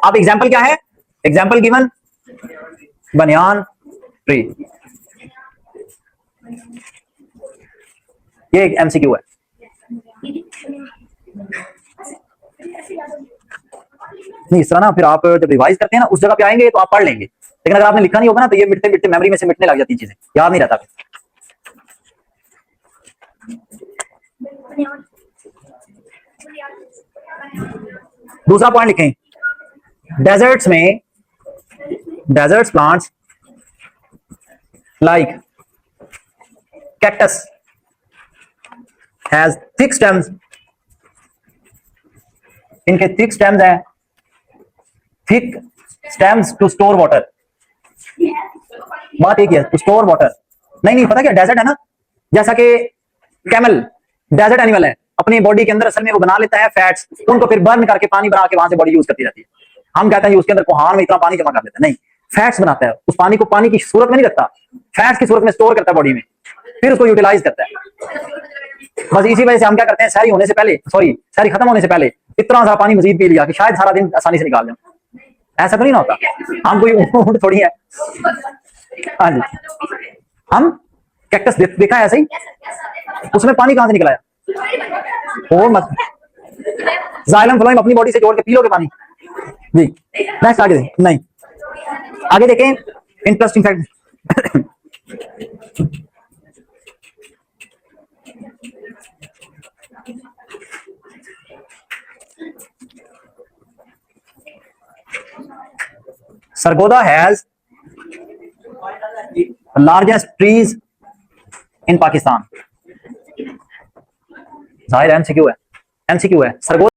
अब एग्जाम्पल क्या है, एग्जाम्पल गिवन बनियान ट्री, ये एक एमसीक्यू है। नहीं, इस तरह ना फिर आप जब रिवाइज करते हैं ना, उस जगह पे आएंगे तो आप पढ़ लेंगे, लेकिन अगर आपने लिखा नहीं होगा ना तो ये मिटते मिटते मेमोरी में से मिटने लग जाती चीजें, याद नहीं रहता। दूसरा पॉइंट लिखें, डेजर्ट्स में, deserts plants like cactus has thick stems, इनके थिक स्टेम्स हैं, thick stems to store water. बात एक है, टू स्टोर वाटर, नहीं पता क्या, डेजर्ट है ना, जैसा कि कैमल डेजर्ट एनिमल है, अपनी बॉडी के अंदर असल में वो बना लेता है फैट्स, उनको फिर बर्न करके पानी बना के वहां से बॉडी यूज करती रहती है। हम कहते हैं उसके अंदर कोहान में इतना पानी जमा कर देता है, नहीं, फैट्स बनाता है, उस पानी को पानी की सूरत में नहीं रखता, फैट्स की सूरत में स्टोर करता है बॉडी में, फिर उसको यूटिलाइज करता है। बस इसी वजह से हम क्या करते हैं, सहरी होने से पहले, सॉरी सहरी खत्म होने से पहले इतना सारा पानी मजीद पी लिया कि शायद सारा दिन आसानी से निकाल लें। ऐसा तो नहीं ना होता, हम कोई ऊंट थोड़ी है। हाँ जी, हम कैक्टस देखा है ऐसे ही, उसमें पानी कहां से निकला है, और मत जाइलम फ्लोएम अपनी बॉडी से जोड़ के पी लोगे पानी जी। नेक्स्ट आगे नहीं, आगे देखें, interesting fact. Sargodha has largest trees in Pakistan. जाहिर एमसीक्यू है, एमसीक्यू है। सरगोदा